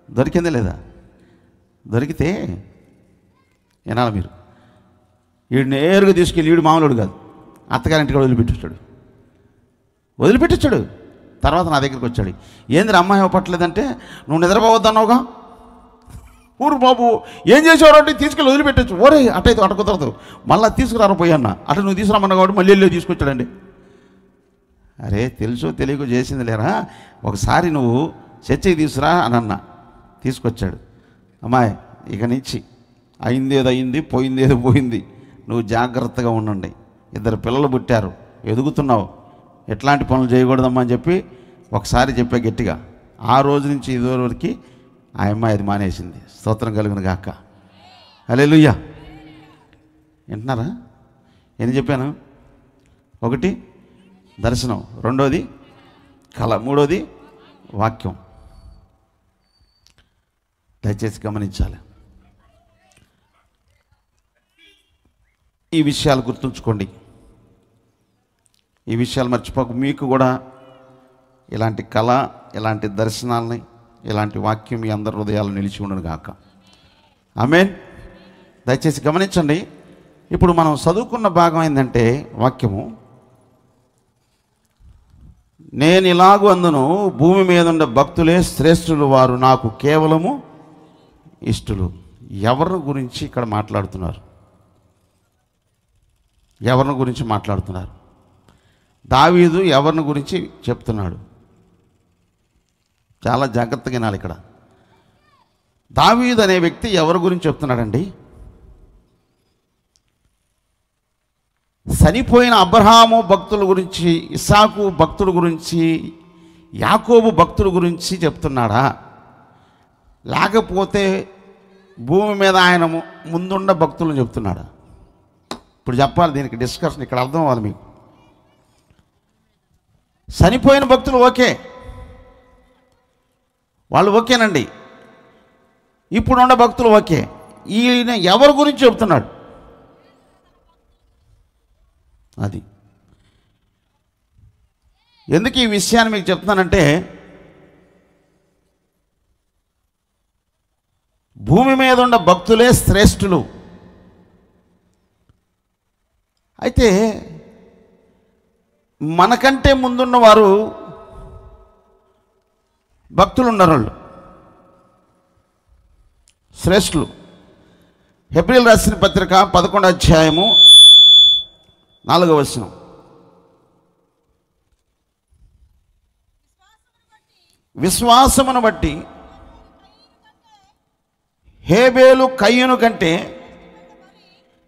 Speaker 1: దొరికిందా లేదా? దొరికితే వినాలి మీరు. వీడు నేరుగా తీసుకెళ్ళి, వీడు మామూలుడు కాదు, అత్తగారింటికి వదిలిపెట్టొచ్చాడు. తర్వాత నా దగ్గరికి వచ్చాడు. ఏంది అమ్మాయి ఇవ్వట్లేదంటే, నువ్వు నిద్రపోవద్దన్నావుగా, ఊరు బాబు ఏం చేసేవాడు అంటే తీసుకెళ్ళి వదిలిపెట్టచ్చు. ఓరే అటైతే అట కుదరదు, మళ్ళీ తీసుకురారు పోయన్నా. అటు నువ్వు తీసుకురామన్నా కాబట్టి మళ్ళీ వెళ్ళి తీసుకొచ్చాడండి. అరే తెలుసు తెలియకు చేసింది లేరా, ఒకసారి నువ్వు చర్చకి తీసుకురా అని అన్నా. తీసుకొచ్చాడు. అమ్మాయి ఇక నుంచి అయిందేదో అయింది, పోయిందేదో పోయింది, నువ్వు జాగ్రత్తగా ఉండండి. 2 పిల్లలు పుట్టారు, ఎదుగుతున్నావు, ఎట్లాంటి పనులు చేయకూడదమ్మా అని చెప్పి ఒకసారి చెప్పా గట్టిగా. ఆ రోజు నుంచి ఇదివరకు ఆ అమ్మాయి అది మానేసింది. స్తోత్రం కలుగును గాక. హల్లెలూయా. వింటున్నారా? ఏం చెప్పాను? 1 దర్శనం, 2 కళ, 3 వాక్యం. దయచేసి గమనించాలి. ఈ విషయాలు గుర్తుంచుకోండి. ఈ విషయాలు మర్చిపోక, మీకు కూడా ఇలాంటి కళ, ఇలాంటి దర్శనాలని, ఇలాంటి వాక్యం మీ అందరి హృదయాలు నిలిచి ఉండను గాక. ఆమేన్. దయచేసి గమనించండి. ఇప్పుడు మనం చదువుకున్న భాగం ఏంటంటే వాక్యము, నేను ఇలాగు అందును, భూమి మీద ఉండే భక్తులే శ్రేష్ఠులు, వారు నాకు కేవలము ఇష్టలు. ఎవరి గురించి ఇక్కడ మాట్లాడుతున్నారు? ఎవరిని గురించి మాట్లాడుతున్నారు? దావీదు ఎవరిని గురించి చెప్తున్నాడు? చాలా జాగ్రత్తగా వినాలి. ఇక్కడ దావీదు అనే వ్యక్తి ఎవరి గురించి చెప్తున్నాడండి? చనిపోయిన అబ్రహాము భక్తుల గురించి, ఇస్సాకు భక్తుల గురించి, యాకోబు భక్తుల గురించి చెప్తున్నాడా? లేకపోతే భూమి మీద ఆయన ముందున్న భక్తులను చెప్తున్నాడా? ఇప్పుడు చెప్పాలి, దీనికి డిస్కషన్ ఇక్కడ అర్థం అవ్వాలి మీకు. చనిపోయిన భక్తులు ఓకే, వాళ్ళు ఓకేనండి. ఇప్పుడున్న భక్తులు ఓకే. ఈయన ఎవరి గురించి చెప్తున్నాడు? అది ఎందుకు ఈ విషయాన్ని మీకు చెప్తున్నానంటే, భూమి మీద ఉన్న భక్తులే శ్రేష్ఠులు. అయితే మనకంటే ముందున్న వారు భక్తులు ఉన్నారు, వాళ్ళు శ్రేష్ఠులు. హెబ్రీయులు రాసిన పత్రిక 11వ అధ్యాయము 4వ వచనం. విశ్వాసమును బట్టి హేబేలు కయ్యూను కంటే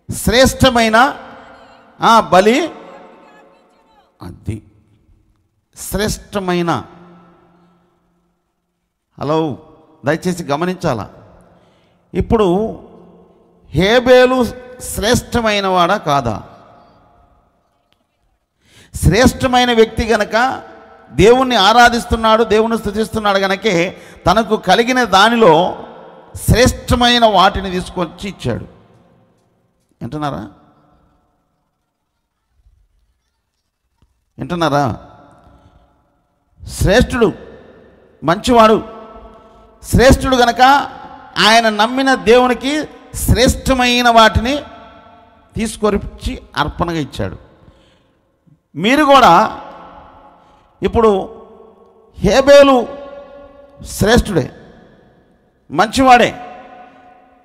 Speaker 1: శ్రేష్టమైన బలి, అది శ్రేష్టమైన హలో, దయచేసి గమనించాలా. ఇప్పుడు హేబేలు శ్రేష్టమైన వాడా కాదా? శ్రేష్టమైన వ్యక్తి గనక దేవుణ్ణి ఆరాధిస్తున్నాడు, దేవుణ్ణి స్తుతిస్తున్నాడు గనకే తనకు కలిగిన దానిలో శ్రేష్టమైన వాటిని తీసుకొచ్చి ఇచ్చాడు. వింటున్నారా? వింటున్నారా? శ్రేష్ఠుడు, మంచివాడు, శ్రేష్ఠుడు గనక ఆయన నమ్మిన దేవునికి శ్రేష్టమైన వాటిని తీసుకొచ్చి అర్పణగా ఇచ్చాడు. మీరు కూడా ఇప్పుడు హేబేలు శ్రేష్ఠుడే, మంచివాడే,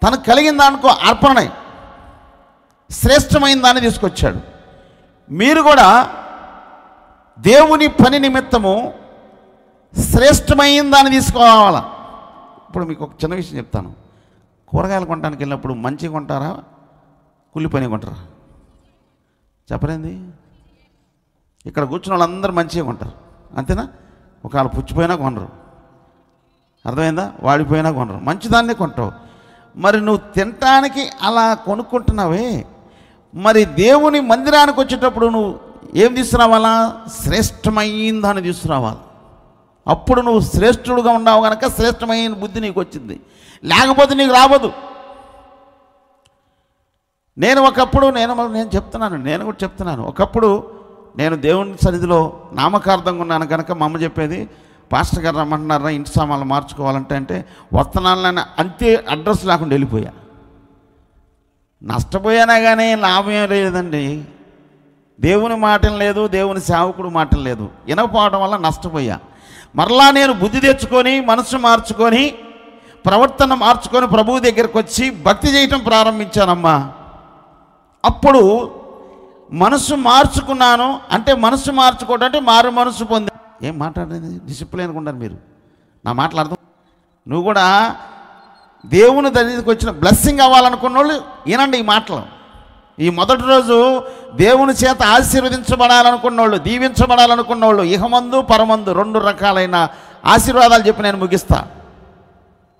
Speaker 1: తనకు కలిగిన దానికో అర్పణనే శ్రేష్టమైన దాన్ని తీసుకొచ్చాడు. మీరు కూడా దేవుని పని నిమిత్తము శ్రేష్టమైన దాన్ని తీసుకోవాలా. ఇప్పుడు మీకు ఒక చిన్న విషయం చెప్తాను. కూరగాయలు కొనడానికి వెళ్ళినప్పుడు మంచి కొంటారా, కుళ్ళి పని కొంటారా? చెప్పరేంది? ఇక్కడ కూర్చున్న వాళ్ళందరూ మంచిగా కొంటారు, అంతేనా? ఒకవేళ పుచ్చిపోయినా కొనరు, అర్థమైందా? వాడిపోయినా కొనరు, మంచిదాన్నే కొంటావు. మరి నువ్వు తినటానికి అలా కొనుక్కుంటున్నావే, మరి దేవుని మందిరానికి వచ్చేటప్పుడు నువ్వు ఏం తీసుకురావాలా? శ్రేష్టమైన దాన్ని తీసుకురావాలి. అప్పుడు నువ్వు శ్రేష్ఠుడుగా ఉన్నావు కనుక శ్రేష్టమైన బుద్ధి నీకు వచ్చింది, లేకపోతే నీకు రావదు. నేను చెప్తున్నాను, నేను కూడా చెప్తున్నాను. ఒకప్పుడు నేను దేవుని సన్నిధిలో నామకార్థంగా ఉన్నాను కనుక మా అమ్మ చెప్పేది, పాస్టర్ గారు రమ్మంటున్నారా ఇంటి సామాన్లు మార్చుకోవాలంటే వస్తున్నాను అంతే, అడ్రస్ లేకుండా వెళ్ళిపోయా. నష్టపోయానా కానీ లాభం లేదండి. దేవుని మాటలు లేదు, దేవుని సేవకుడు మాటలు లేదు, వినకపోవడం వల్ల నష్టపోయా. మరలా నేను బుద్ధి తెచ్చుకొని మనసు మార్చుకొని ప్రవర్తన మార్చుకొని ప్రభువు దగ్గరికి వచ్చి భక్తి చేయటం ప్రారంభించానమ్మా. అప్పుడు మనసు మార్చుకున్నాను. అంటే మనసు మార్చుకోవడం అంటే మారు మనసు పొంది. ఏం మాట్లాడేది? డిసిప్లిన్గా ఉండాలి మీరు. నా మాటలు అర్థం. నువ్వు కూడా దేవుని దగ్గరికి వచ్చిన బ్లెస్సింగ్ అవ్వాలనుకున్న వాళ్ళు వినండి ఈ మాటలు. ఈ మొదటి రోజు దేవుని చేత ఆశీర్వదించబడాలనుకున్న వాళ్ళు, దీవించబడాలనుకున్న వాళ్ళు ఇహమందు పరమందు 2 రకాలైన ఆశీర్వాదాలు చెప్పి నేను ముగిస్తా.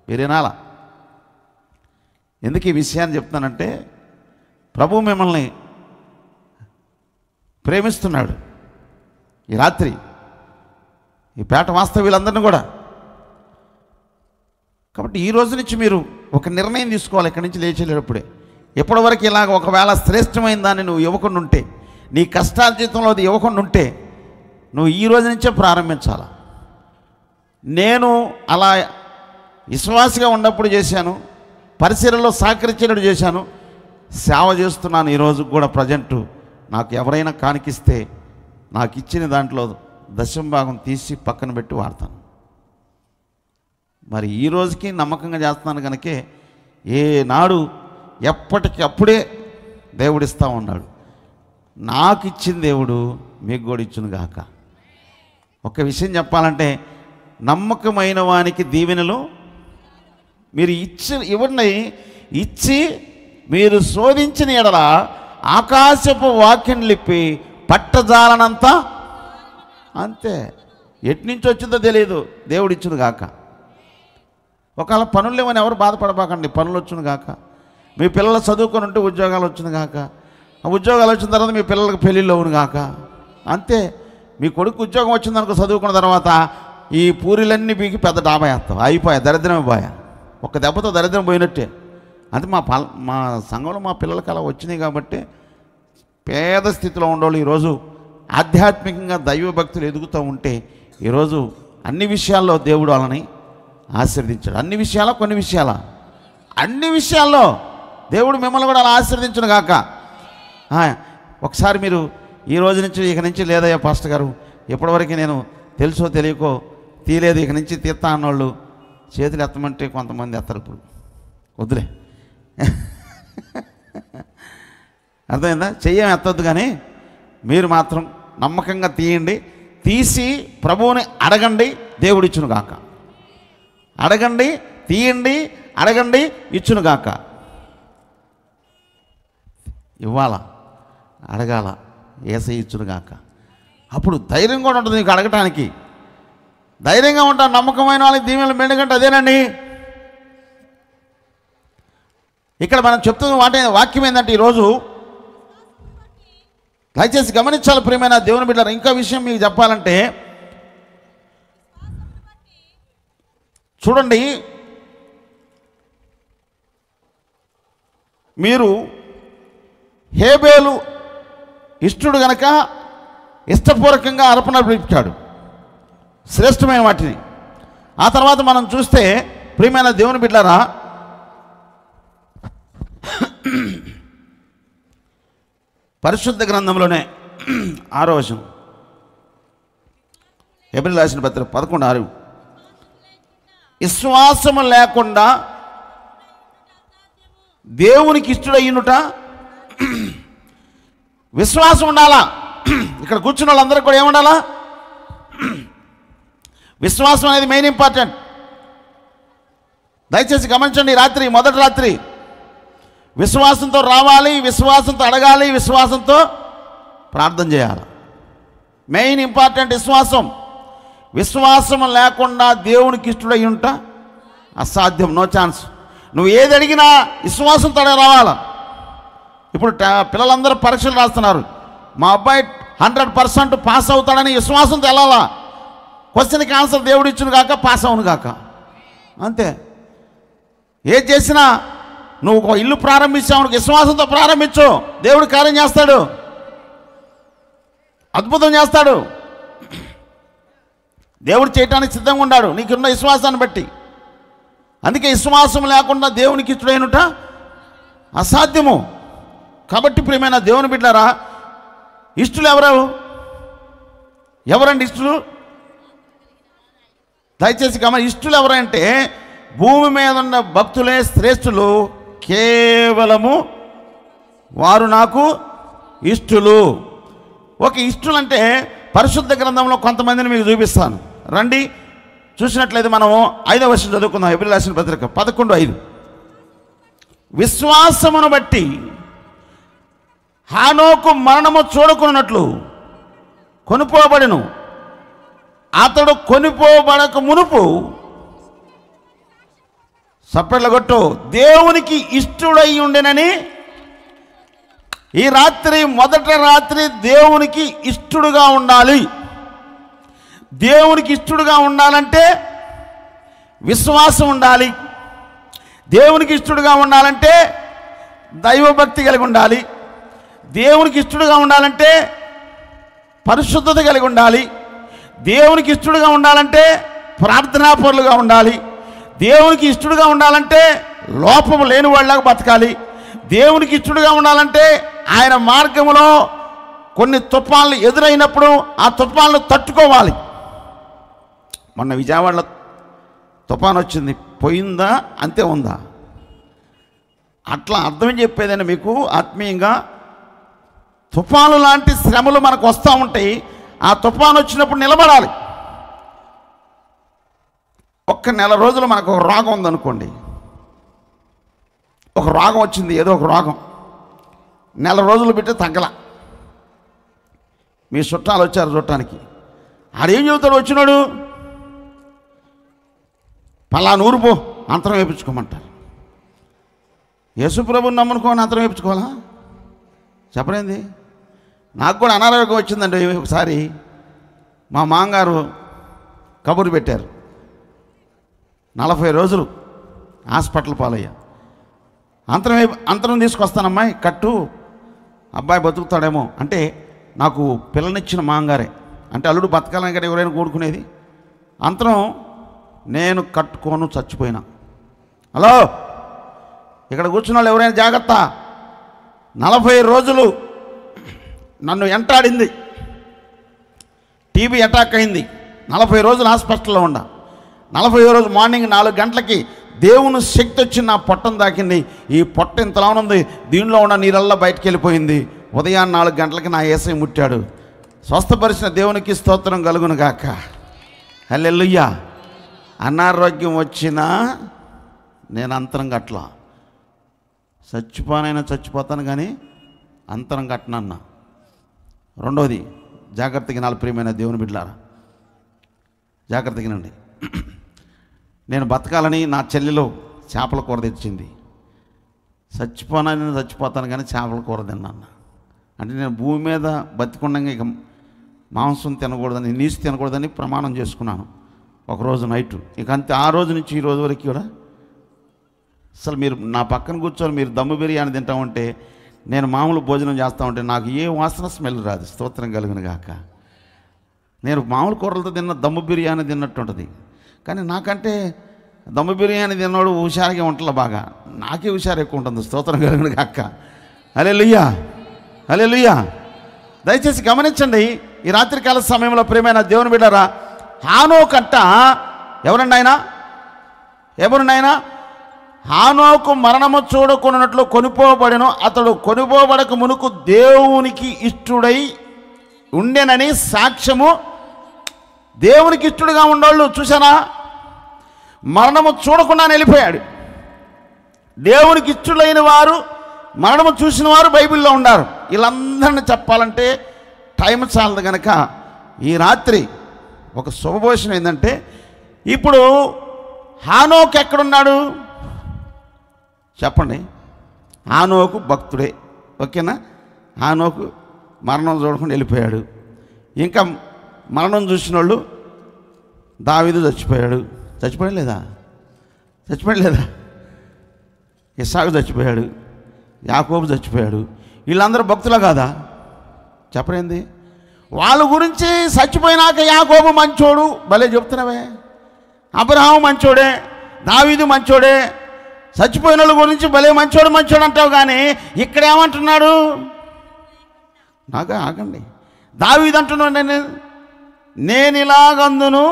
Speaker 1: మీరేనాలా? ఎందుకు ఈ విషయాన్ని చెప్తానంటే, ప్రభు మిమ్మల్ని ప్రేమిస్తున్నాడు. ఈ రాత్రి ఈ పేట వాస్తవ్యులందరినీ కూడా. కాబట్టి ఈ రోజు నుంచి మీరు ఒక నిర్ణయం తీసుకోవాలి. ఇక్కడి నుంచి లేచేటప్పుడే ఎప్పటివరకు ఇలాగ ఒకవేళ శ్రేష్టమైన దాన్ని నువ్వు ఇవ్వకుండా ఉంటే, నీ కష్టార్జితంలో అది ఇవ్వకుండా ఉంటే, నువ్వు ఈ రోజు నుంచే ప్రారంభించాల. నేను అలా విశ్వాసిగా ఉన్నప్పుడు చేశాను, పరిసరాల్లో సహకరించేటప్పుడు చేశాను, సేవ చేస్తున్నాను. ఈరోజు కూడా ప్రజెంటు నాకు ఎవరైనా కానికిస్తే నాకు ఇచ్చిన దాంట్లో 10వ భాగం తీసి పక్కన పెట్టి వాడతాను. మరి ఈ రోజుకి నమ్మకంగా చేస్తున్నాను కనుకే ఏనాడు ఎప్పటికి అప్పుడే దేవుడిస్తూ ఉన్నాడు. నాకు ఇచ్చిన దేవుడు మీకు కూడా ఇచ్చును గాక. ఒక విషయం చెప్పాలంటే, నమ్మకమైన వానికి దీవెనలు మీరు ఇవ్వండి. ఇచ్చి మీరు శోధించిన ఎడల ఆకాశపు వాక్యం లిప్పి పట్టజాలనంత అంతే. ఎట్నుంచి వచ్చిందో తెలియదు, దేవుడు ఇచ్చును గాక. ఒకవేళ పనులు లేవని ఎవరు బాధపడబాకండి, పనులు వచ్చును గాక. మీ పిల్లలు చదువుకొని ఉంటే ఉద్యోగాలు వచ్చును గాక. ఆ ఉద్యోగాలు వచ్చిన తర్వాత మీ పిల్లలకు పెళ్ళిళ్ళు అవును గాక. అంతే. మీ కొడుకు ఉద్యోగం వచ్చిందనుకో, చదువుకున్న తర్వాత ఈ పూరీలన్నీ బీకి పెద్ద డాబా వేస్తాం, అయిపోయా, దరిద్రమే పోయా. ఒక దెబ్బతో దరిద్రం పోయినట్టే. అంటే మా సంఘంలో మా పిల్లలకి అలా వచ్చినాయి కాబట్టి పేద స్థితిలో ఉండేవాళ్ళు ఈరోజు ఆధ్యాత్మికంగా దైవభక్తులు ఎదుగుతూ ఉంటే ఈరోజు అన్ని విషయాల్లో దేవుడు వాళ్ళని ఆశీర్వదించాడు. అన్ని విషయాల్లో దేవుడు మిమ్మల్ని కూడా అలా ఆశీర్వదించును గాక. ఒకసారి మీరు ఈ రోజు నుంచి ఇక నుంచి లేదయ్యా పాస్టర్ గారు, ఎప్పటివరకు నేను తెలుసో తెలియకో తీయలేదు, ఇక నుంచి తీస్తా అన్నోళ్ళు చేతులు ఎత్తమంటే కొంతమంది ఎత్తరు. ఇప్పుడు వద్దులే, అర్థమైందా? చెయ్యం ఎత్తొద్దు, కానీ మీరు మాత్రం నమ్మకంగా తీయండి. తీసి ప్రభువుని అడగండి, దేవుడు ఇచ్చును గాక. అడగండి, తీయండి, అడగండి, ఇచ్చును గాక. ఇవ్వాలా, అడగాల, యేసయ్య ఇచ్చును గాక. అప్పుడు ధైర్యం కూడా ఉంటుంది నీకు అడగటానికి. ధైర్యంగా ఉంటాం. నమ్మకమైన వాళ్ళకి దీవెనలు మెండుగంటే అదేనండి. ఇక్కడ మనం చెప్తున్న వాక్యం ఏంటంటే ఈరోజు దయచేసి గమనించాలి ప్రియమైన దేవుని బిడ్డలారా. ఇంకా విషయం మీకు చెప్పాలంటే చూడండి, మీరు హేబేలు ఇష్టడు గనక ఇష్టపూర్వకంగా అర్పణ పిలిచాడు శ్రేష్టమైన వాటిని. ఆ తర్వాత మనం చూస్తే ప్రియమైన దేవుని బిడ్డలారా, పరిశుద్ధ గ్రంథంలోనే 6వ వచనం, హెబ్రీయులకు రాసిన పత్రిక 11:6, విశ్వాసము లేకుండా దేవునికి ఇష్టడయ్యునుట. విశ్వాసం ఉండాలా. ఇక్కడ కూర్చున్న వాళ్ళందరికీ కూడా ఏముండాలా? విశ్వాసం అనేది మెయిన్ ఇంపార్టెంట్. దయచేసి గమనించండి, రాత్రి మొదటి రాత్రి విశ్వాసంతో రావాలి, విశ్వాసంతో అడగాలి, విశ్వాసంతో ప్రార్థన చేయాలి. మెయిన్ ఇంపార్టెంట్ విశ్వాసం. విశ్వాసం లేకుండా దేవునికి ఇష్టడై ఉంటా అసాధ్యం, నో ఛాన్స్. నువ్వు ఏది అడిగినా విశ్వాసంతో రావాలా. ఇప్పుడు పిల్లలందరూ పరీక్షలు రాస్తున్నారు. మా అబ్బాయి 100% పాస్ అవుతాడని విశ్వాసంతో వెళ్ళాలా. క్వశ్చన్కి ఆన్సర్ దేవుడు ఇచ్చును కాక, పాస్ అవును కాక, అంతే. ఏది చేసినా నువ్వు ఒక ఇల్లు ప్రారంభించావు, విశ్వాసంతో ప్రారంభించు, దేవుడు కార్యం చేస్తాడు, అద్భుతం చేస్తాడు. దేవుడు చేయటానికి సిద్ధంగా ఉన్నాడు నీకున్న విశ్వాసాన్ని బట్టి. అందుకే విశ్వాసం లేకుండా దేవునికి ఇష్టడైనట అసాధ్యము. కాబట్టి ప్రియమైన దేవుని బిడ్డలారా, ఇష్టలు ఎవరండి ఇష్టలు? దయచేసి ఇష్టలు ఎవరంటే భూమి మీద ఉన్న భక్తులే శ్రేష్ఠులు, కేవలము వారు నాకు ఇష్టలు. ఒక ఇష్టలు అంటే పరిశుద్ధ గ్రంథంలో కొంతమందిని మీకు చూపిస్తాను రండి. చూసినట్లయితే మనము 5వ వచనం చదువుకుందాం. హెబ్రీయులకు రాసిన పత్రిక 11:5, విశ్వాసమును బట్టి హానోకు మరణము చూడకున్నట్లు కొనుపోబడెను. అతడు కొనుపోబడక మునుపు సప్రెట్ల కొట్టు దేవునికి ఇష్టడై ఉండెనని. ఈ రాత్రి మొదటి రాత్రి దేవునికి ఇష్టడుగా ఉండాలి. దేవునికి ఇష్టడుగా ఉండాలంటే విశ్వాసం ఉండాలి. దేవునికి ఇష్టడుగా ఉండాలంటే దైవభక్తి కలిగి ఉండాలి. దేవునికి ఇష్టడుగా ఉండాలంటే పరిశుద్ధత కలిగి ఉండాలి. దేవునికి ఇష్టడుగా ఉండాలంటే ప్రార్థనాపరులుగా ఉండాలి. దేవునికి ఇష్టడుగా ఉండాలంటే లోపము లేని వాళ్ళగా బతకాలి. దేవునికి ఇష్టడుగా ఉండాలంటే ఆయన మార్గంలో కొన్ని తుఫాన్లు ఎదురైనప్పుడు ఆ తుఫాన్లు తట్టుకోవాలి. మొన్న విజయవాడలో తుఫాన్ వచ్చింది, పోయిందా అంతే ఉందా? అట్లా అర్థం చెప్పేదని మీకు ఆత్మీయంగా, తుఫాను లాంటి శ్రమలు మనకు వస్తూ ఉంటాయి. ఆ తుఫాను వచ్చినప్పుడు నిలబడాలి. ఒక్క నెల రోజులు మనకు ఒక రోగం ఉందనుకోండి, ఒక రోగం వచ్చింది, ఏదో ఒక రోగం, నెల రోజులు పెట్టి తగ్గల. మీ చుట్టాలు వచ్చారు చూడటానికి, ఆడేం చెబుతాడు వచ్చినాడు? పలానా ఊరు పో, అంతరం వేయించుకోమంటారు. యేసుప్రభుని నమ్ముకోని అంతరం వేయించుకోవాలా? చెప్పలేంది. నాకు కూడా అనారోగ్యం వచ్చిందండి ఒకసారి. మా మామగారు కబురు పెట్టారు, 40 రోజులు హాస్పిటల్ పాలయ్యా. అంతరం తీసుకొస్తానమ్మాయి, కట్టు, అబ్బాయి బతుకుతాడేమో అంటే. నాకు పిల్లనిచ్చిన మామగారే, అంటే అల్లుడు బతకాలని కదా ఎవరైనా కూడుకునేది. అంతరం నేను కట్టుకోను, చచ్చిపోయినా. హలో, ఇక్కడ కూర్చున్న వాళ్ళు ఎవరైనా జాగ్రత్త. 40 రోజులు నన్ను వెంటాడింది, టీబీ అటాక్ అయింది. 40 రోజులు హాస్పిటల్లో ఉండా. 40వ రోజు మార్నింగ్ 4 గంటలకి దేవుని శక్తి వచ్చి నా పొట్టను తాకింది. ఈ పొట్ట ఇంతలా ఉంది, దీనిలో ఉన్న నీరల్లా బయటికి వెళ్ళిపోయింది. ఉదయాన్నే 4 గంటలకి నా యేసయ్య ముట్టాడు. స్వస్థపరిచిన దేవునికి స్తోత్రం కలుగును గాక. హల్లెలూయా. అనారోగ్యం వచ్చినా నేను అంతరం కట్టలా. చచ్చిపోనైనా చచ్చిపోతాను కానీ అంతరం కట్టనన్నా. రెండవది జాగ్రత్తగా నాలుగు ప్రియమైన దేవుని బిడ్డలారా, జాగ్రత్తగానండి. నేను బతకాలని నా చెల్లెలో చేపల కూర తెచ్చింది. చచ్చిపోతాను కానీ చేపల కూర తిన్నాను. అంటే నేను భూమి మీద బతికుండగా ఇక మాంసం తినకూడదని, నీసు తినకూడదని ప్రమాణం చేసుకున్నాను ఒకరోజు నైటు. ఇక అంతే, ఆ రోజు నుంచి ఈ రోజు వరకు కూడా అసలు మీరు నా పక్కన కూర్చొని మీరు దమ్ము బిర్యానీ తింటామంటే, నేను మామూలు భోజనం చేస్తూ ఉంటే నాకు ఏ వాసన స్మెల్ రాదు. స్తోత్రం కలుగును గాక. నేను మామూలు కూరలతో తిన్న దమ్ము బిర్యానీ తిన్నట్టు ఉంటుంది. కానీ నాకంటే దమ్ము బిర్యానీ తిన్నవాడు హుషారుగా ఉంటుందా బాగా, నాకే హుషారు ఎక్కువ ఉంటుంది. స్తోత్రం కలుగును గాక. హల్లెలూయా, హల్లెలూయా. దయచేసి గమనించండి, ఈ రాత్రికాల సమయంలో ప్రియమైన దేవుని బిడ్డలారా, హానోకంట ఎవరండి ఆయన? హానోకు మరణము చూడకున్నట్లు కొనిపోబడెను. అతడు కొనిపోబడక మునుకు దేవునికి ఇష్టుడై ఉండెనని సాక్ష్యము. దేవునికి ఇష్టడుగా ఉండేవాళ్ళు చూసానా, మరణము చూడకుండా వెళ్ళిపోయాడు. దేవునికి ఇష్టలైన వారు, మరణము చూసిన వారు బైబిల్లో ఉన్నారు. వీళ్ళందరినీ చెప్పాలంటే టైం చాలదు కనుక ఈ రాత్రి ఒక శుభభోషణం ఏంటంటే, ఇప్పుడు హానోకు ఎక్కడున్నాడు చెప్పండి? హానోకు భక్తుడే, ఓకేనా? హానోకు మరణం చూడకుండా వెళ్ళిపోయాడు. ఇంకా మరణం చూసిన వాళ్ళు, దావీదు చచ్చిపోయాడు. చచ్చిపోయలేదా? ఇస్సాకు చచ్చిపోయాడు, యాకోబు చచ్చిపోయాడు. వీళ్ళందరూ భక్తులు కాదా? చెప్పరేంది? వాళ్ళ గురించి చచ్చిపోయినాక యాకోబు మంచోడు భలే చెప్తున్నావే, అబ్రహాము మంచోడే, దావీదు మంచోడే, చచ్చిపోయిన వాళ్ళ గురించి భలే మంచోడు అంటావు. కానీ ఇక్కడ ఏమంటున్నాడు? నాకు ఆగండి. దావీదు అంటున్నాడు, నేను ఇలాగందును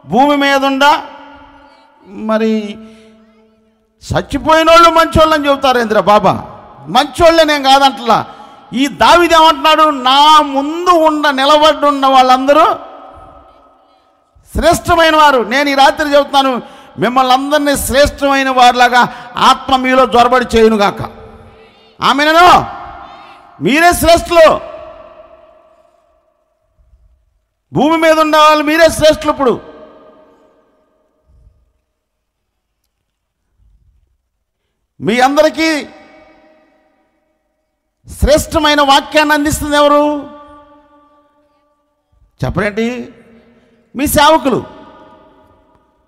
Speaker 1: భూమి మీద ఉండా. మరి చచ్చిపోయిన వాళ్ళు మంచోళ్ళు అని చెబుతారు ఏంద్రా బాబా? మంచోళ్ళే, నేను కాదంటలా. ఈ దావీదు ఏమంటున్నాడు? నా ముందు నిలబడి ఉన్న వాళ్ళందరూ శ్రేష్టమైన వారు. నేను ఈ రాత్రి చెబుతున్నాను, మిమ్మల్ని అందరినీ శ్రేష్టమైన వారిలాగా ఆత్మ మీలో జొరబడి చేయునుగాక. ఆమేను. మీరే శ్రేష్ఠులు, భూమి మీద ఉన్న వాళ్ళు మీరే శ్రేష్ఠులు. ఇప్పుడు మీ అందరికీ శ్రేష్టమైన వాక్యాన్ని అందిస్తుంది ఎవరు చెప్పరేంటి? మీ సేవకులు.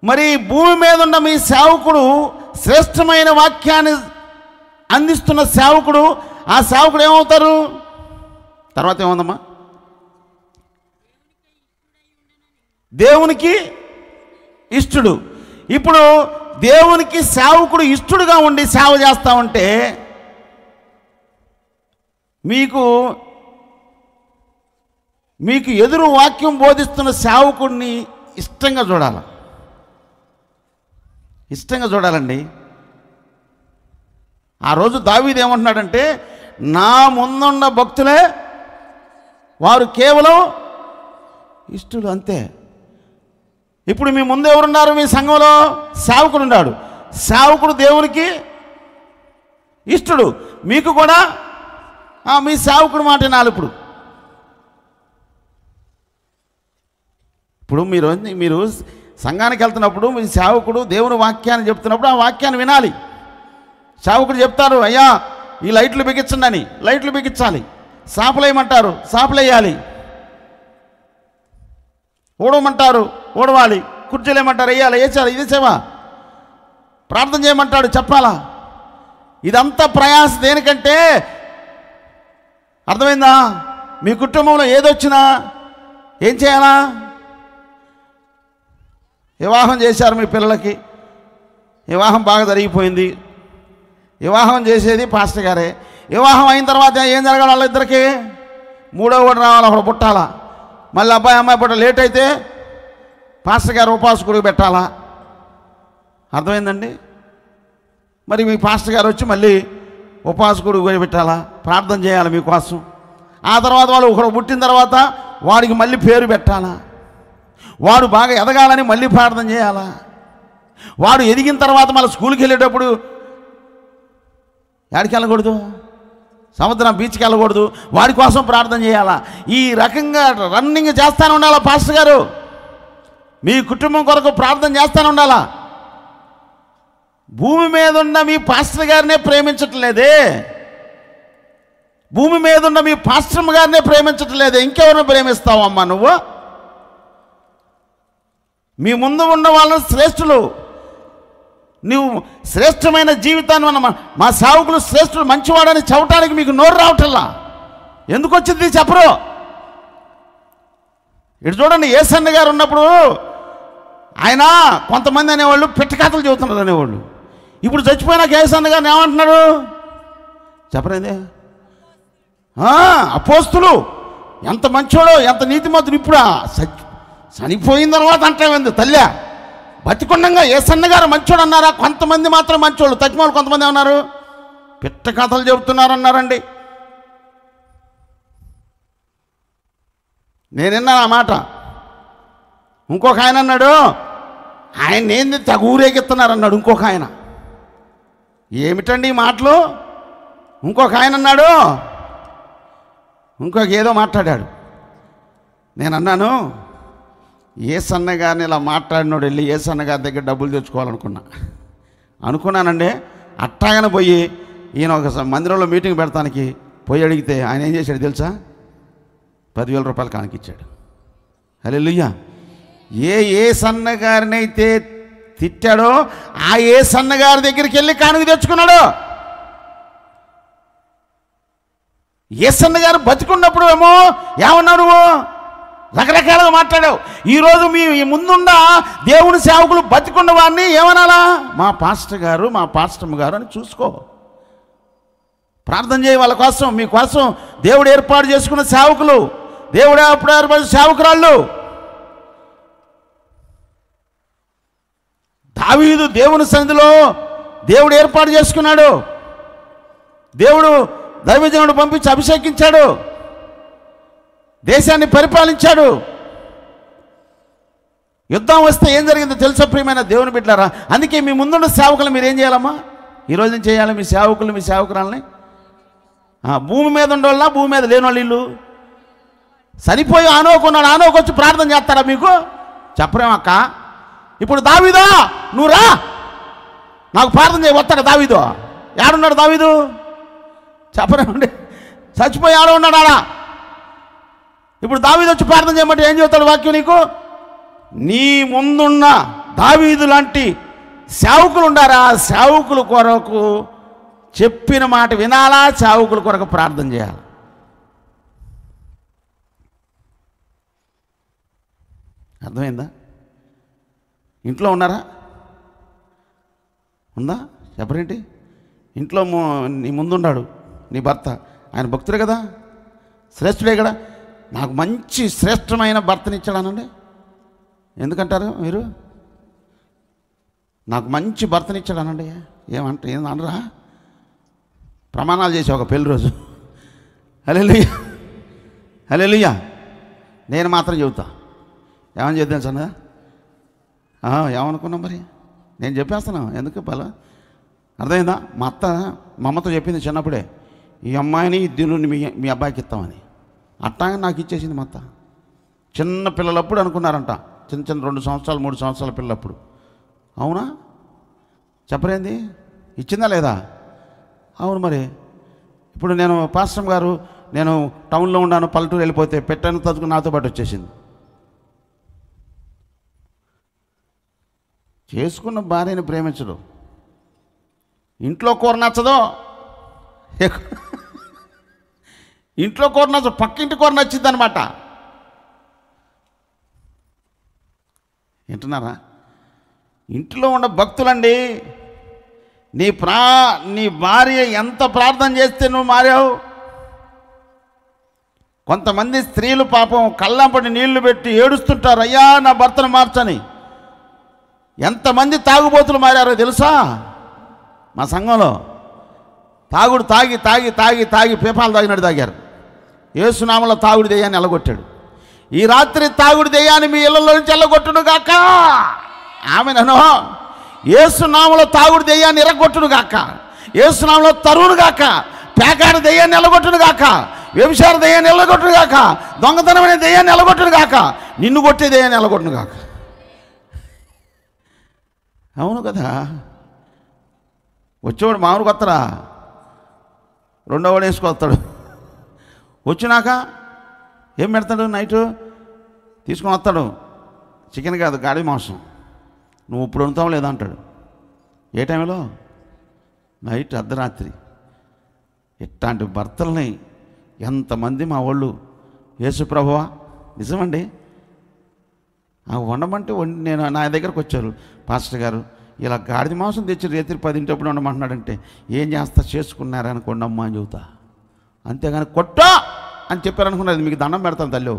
Speaker 1: మరి భూమి మీద ఉన్న మీ సేవకుడు, శ్రేష్టమైన వాక్యాన్ని అందిస్తున్న సేవకుడు, ఆ సేవకుడు ఏమవుతారు? తర్వాత ఏముందమ్మా? దేవునికి ఇష్టడు. ఇప్పుడు దేవునికి సేవకుడు ఇష్టడుగా ఉండి సేవ చేస్తా ఉంటే మీకు ఎదురు వాక్యం బోధిస్తున్న సేవకుడిని ఇష్టంగా చూడాలండి. ఆ రోజు దావీదు ఏమంటున్నాడంటే, నా ముందున్న భక్తులే వారు కేవలం ఇష్టలు, అంతే. ఇప్పుడు మీ ముందు ఎవరున్నారు? మీ సంఘంలో సేవకుడు ఉన్నాడు. సేవకుడు దేవునికి ఇష్టడు. మీకు కూడా మీ సేవకుడు మాట వినాలి. ఇప్పుడు మీరు సంఘానికి వెళ్తున్నప్పుడు మీ సేవకుడు దేవుని వాక్యాన్ని చెప్తున్నప్పుడు ఆ వాక్యాన్ని వినాలి. సేవకుడు చెప్తారు, అయ్యా ఈ లైట్లు బిగించండి అని, లైట్లు బిగించాలి. సాపలు వేయమంటారు, సాపలు వేయాలి. ఊడమంటారు, ఊడవాలి. కుర్చీలు ఏమంటారు, వేయాలి, వేసాలి. ఇది సేవ. ప్రార్థన చేయమంటాడు, చెప్పాలా. ఇదంతా ప్రయాస దేనికంటే, అర్థమైందా? మీ కుటుంబంలో ఏదొచ్చినా ఏం చేయాలా? వివాహం చేశారు మీ పిల్లలకి, వివాహం బాగా జరిగిపోయింది. వివాహం చేసేది పాస్టర్ గారే. వివాహం అయిన తర్వాత ఏం జరగాలి? వాళ్ళిద్దరికి మూడో ఒకటి రావాలి, ఒకటి పుట్టాలా. మళ్ళీ అబ్బాయి అమ్మాయి పుట్ట లేట్ అయితే పాస్టర్ గారు ఉపాసకుడికి పెట్టాలా. అర్థమైందండి? మరి మీ పాస్టర్ గారు వచ్చి మళ్ళీ ఉపాసకుడికి పెట్టాలా, ప్రార్థన చేయాలి మీకోసం. ఆ తర్వాత వాళ్ళు ఒకరు పుట్టిన తర్వాత వాడికి మళ్ళీ పేరు పెట్టాలా, వాడు బాగా ఎదగాలని మళ్ళీ ప్రార్థన చేయాలా. వాడు ఎదిగిన తర్వాత మళ్ళీ స్కూల్కి వెళ్ళేటప్పుడు ఎక్కడికి వెళ్ళకూడదు, సముద్రం బీచ్కి వెళ్ళకూడదు, వాడి కోసం ప్రార్థన చేయాలా. ఈ రకంగా రన్నింగ్ చేస్తానే ఉండాలా పాస్టర్ గారు. మీ కుటుంబం కొరకు ప్రార్థన చేస్తానే ఉండాలా. భూమి మీద ఉన్న మీ పాస్టర్ గారినే ప్రేమించట్లేదే, భూమి మీద ఉన్న మీ పాస్టర్ గారినే ప్రేమించట్లేదే, ఇంకెవరిని ప్రేమిస్తావమ్మా నువ్వు? మీ ముందు ఉన్న వాళ్ళని శ్రేష్ఠులు, నువ్వు శ్రేష్టమైన జీవితాన్ని మా సేవకులు శ్రేష్ఠుడు మంచివాడని చెప్పడానికి మీకు నోరు రావటల్లా. ఎందుకు వచ్చింది చెప్పరు? ఇటు చూడండి, యేసన్న గారు ఉన్నప్పుడు ఆయన కొంతమంది అనేవాళ్ళు పెట్టకథలు చెబుతున్నారు అనేవాళ్ళు. ఇప్పుడు చచ్చిపోయినాక యేసన్న గారిని ఏమంటున్నాడు చెప్పరేంది? అపోస్తులు ఎంత మంచోడో, ఎంత నీతిమంతుడు. ఇప్పుడు చనిపోయిన తర్వాత అంటామంది తల్లి. బతికొండంగా యేసన్న గారు మంచోడు అన్నారా? కొంతమంది మాత్రం మంచోళ్ళు, తగ్గిమోళ్ళు కొంతమంది ఏమన్నారు? పిట్ట కథలు చెబుతున్నారు అన్నారండి. నేను విన్నాను ఆ మాట. ఇంకొక ఆయన అన్నాడు, ఆయన ఏంది తెగ ఊరేగిస్తున్నారు అన్నాడు ఇంకొక ఆయన. ఏమిటండి ఈ మాటలు? ఇంకొక ఆయన అన్నాడు, ఇంకొక ఏదో మాట్లాడాడు. నేను అన్నాను, యేసన్న గారిని ఇలా మాట్లాడినోడు వెళ్ళి యేసన్న గారి దగ్గర డబ్బులు అనుకున్నానండి. అట్టాగానే పోయి ఈయన ఒక మందిరంలో మీటింగ్ పెడతానికి పోయి అడిగితే ఆయన ఏం చేశాడు తెలుసా? 10,000 రూపాయలు కానికిచ్చాడు. హల్లెలూయా. ఏ యేసన్న గారిని అయితే తిట్టాడో ఆ యేసన్న గారి దగ్గరికి వెళ్ళి కానుక తెచ్చుకున్నాడు. యేసన్న గారు బతికున్నప్పుడు ఏమో ఏమన్నావు నువ్వు? రకరకాలుగా మాట్లాడావు. ఈరోజు మీ ముందున్న దేవుని సేవకులు బతికున్న వాడిని ఏమనాలా? మా పాస్టర్ గారు, మా పాస్టమ్ గారు అని చూసుకో. ప్రార్థన చేయి వాళ్ళ కోసం, మీకోసం దేవుడు ఏర్పాటు చేసుకున్న సేవకులు, దేవుడు అప్పుడు ఏర్పాటు సేవకురాళ్ళు. దావీదు దేవుని సన్నిధిలో దేవుడు ఏర్పాటు చేసుకున్నాడు. దేవుడు దైవజనుడు పంపించి అభిషేకించాడు, దేశాన్ని పరిపాలించాడు. యుద్ధం వస్తే ఏం జరిగిందో తెలుసా ప్రియమైన దేవుని బిడ్డలారా? అందుకే మీ ముందున్న సేవకులు మీరు ఏం చేయాలమ్మా? ఈరోజు ఏం చేయాలి? మీ సేవకులు, మీ సేవకురాలని భూమి మీద ఉండేవాళ్ళ, భూమి మీద లేని వాళ్ళు ఇల్లు చనిపోయి ఆనోకున్నాడు, ఆనోకు వచ్చి ప్రార్థన చేస్తారా మీకు? చెప్పరేమక్క. ఇప్పుడు దావీదో నువ్వు రా, నాకు ప్రార్థన చేయి వస్తాడు దావీదు. ఏడున్నాడు దావీదు? చెప్పరేమండి, చచ్చిపోయి ఆడ ఉన్నాడు ఆడ. ఇప్పుడు దావీదు వచ్చి ప్రార్థన చేయమంటే ఏం చెబుతాడు వాక్యం నీకు? నీ ముందున్న దావీదు లాంటి సేవకులు ఉండారా? సేవకుల కొరకు చెప్పిన మాట వినాలా, సేవకుల కొరకు ప్రార్థన చేయాలి. అర్థమైందా? ఇంట్లో ఉన్నారా? ఉందా? చెప్పరేంటి? ఇంట్లో నీ ముందున్నాడు నీ భర్త, ఆయన భక్తుడే కదా, శ్రేష్ఠుడే కదా. నాకు మంచి శ్రేష్టమైన భర్తనిచ్చాడనండి. ఎందుకంటారు మీరు? నాకు మంచి భర్తనిచ్చాడనండి. ఏమనరా? ప్రమాణాలు చేసి ఒక పెళ్లి రోజు. హల్లెలూయా, హల్లెలూయా. నేను మాత్రం చెబుతా. ఏమని చెప్తాను సన్న? ఏమనుకున్నాం మరి? నేను చెప్పేస్తాను. ఎందుకు పలా? అర్థమైందా? మా అమ్మతో చెప్పింది చిన్నప్పుడే, ఈ అమ్మాయిని దీనిని మీ అబ్బాయికి ఇస్తామని. అట్టాగా నాకు ఇచ్చేసింది మా అత్త. చిన్న పిల్లలప్పుడు అనుకున్నారంట, చిన్న 2 సంవత్సరాలు 3 సంవత్సరాల పిల్లలప్పుడు. అవునా? చెప్పరేంది? ఇచ్చిందా లేదా? అవును. మరి ఇప్పుడు నేను పాస్టర్ గారు, నేను టౌన్లో ఉన్నాను, పల్లెటూరు వెళ్ళిపోతే పెట్టాను తదుకు నాతో పాటు వచ్చేసింది. చేసుకున్న భార్యని ప్రేమించడు. ఇంట్లో కూర నచ్చదో, ఇంట్లో కూర నచ్చదు, పక్కింటి కూర నచ్చింది అనమాట. వింటున్నారా? ఇంట్లో ఉన్న భక్తులండి, నీ భార్య ఎంత ప్రార్థన చేస్తే నువ్వు మారావు. కొంతమంది స్త్రీలు పాపం కళ్ళంపటి నీళ్లు పెట్టి ఏడుస్తుంటారు, అయ్యా నా భర్తను మార్చని. ఎంతమంది తాగుబోతులు మారారో తెలుసా? మా సంఘంలో తాగుడు తాగి తాగి తాగి తాగి పీపాలు తాగినట్టు తాగారు. యేసునామలో తాగుడు దెయ్యాన్ని ఎల్లగొట్టాడు. ఈ రాత్రి తాగుడు దెయ్యాన్ని మీ ఇళ్ళలో నుంచి ఎల్లగొట్టును గాక. ఆమెనను యేసునామలో తాగుడు దెయ్యాన్ని ఎరగొట్టును గాక, యేసునామలో తరువును గాక, పేకాడు దెయ్యాన్ని ఎల్లగొట్టును గాక, వ్యభిచార దెయ్యాన్ని ఎల్లగొట్టును గాక, దొంగతనమైన దెయ్యాన్ని ఎల్లగొట్టును గాక, నిన్ను కొట్టే దెయ్యాన్ని ఎల్లగొట్టును గాక. అవును కదా. వచ్చేవాడు మామూలుగా వస్తారా, రెండో వాడు వేసుకొస్తాడు. వచ్చినాక ఏం పెడతాడు, నైటు తీసుకొని వస్తాడు. చికెన్ కాదు, గాడి మాంసం. నువ్వు ఇప్పుడు వండుతావు లేదా అంటాడు. ఏ టైంలో? నైట్, అర్ధరాత్రి. ఇట్లాంటి భర్తల్ని ఎంతమంది మా వాళ్ళు. యేసు ప్రభువా, నిజమండి. వండమంటే నేను నా దగ్గరకు వచ్చారు, పాస్టర్ గారు ఇలా గాడిద మాంసం తెచ్చి రాత్రి 10 వండమంటున్నాడంటే ఏం చేస్తా, చేసుకున్నారనుకోండి అమ్మా అని చెబుతా. అంతేగాని కొట్టా అని చెప్పారనుకున్నది మీకు దండం పెడతాను తల్లి.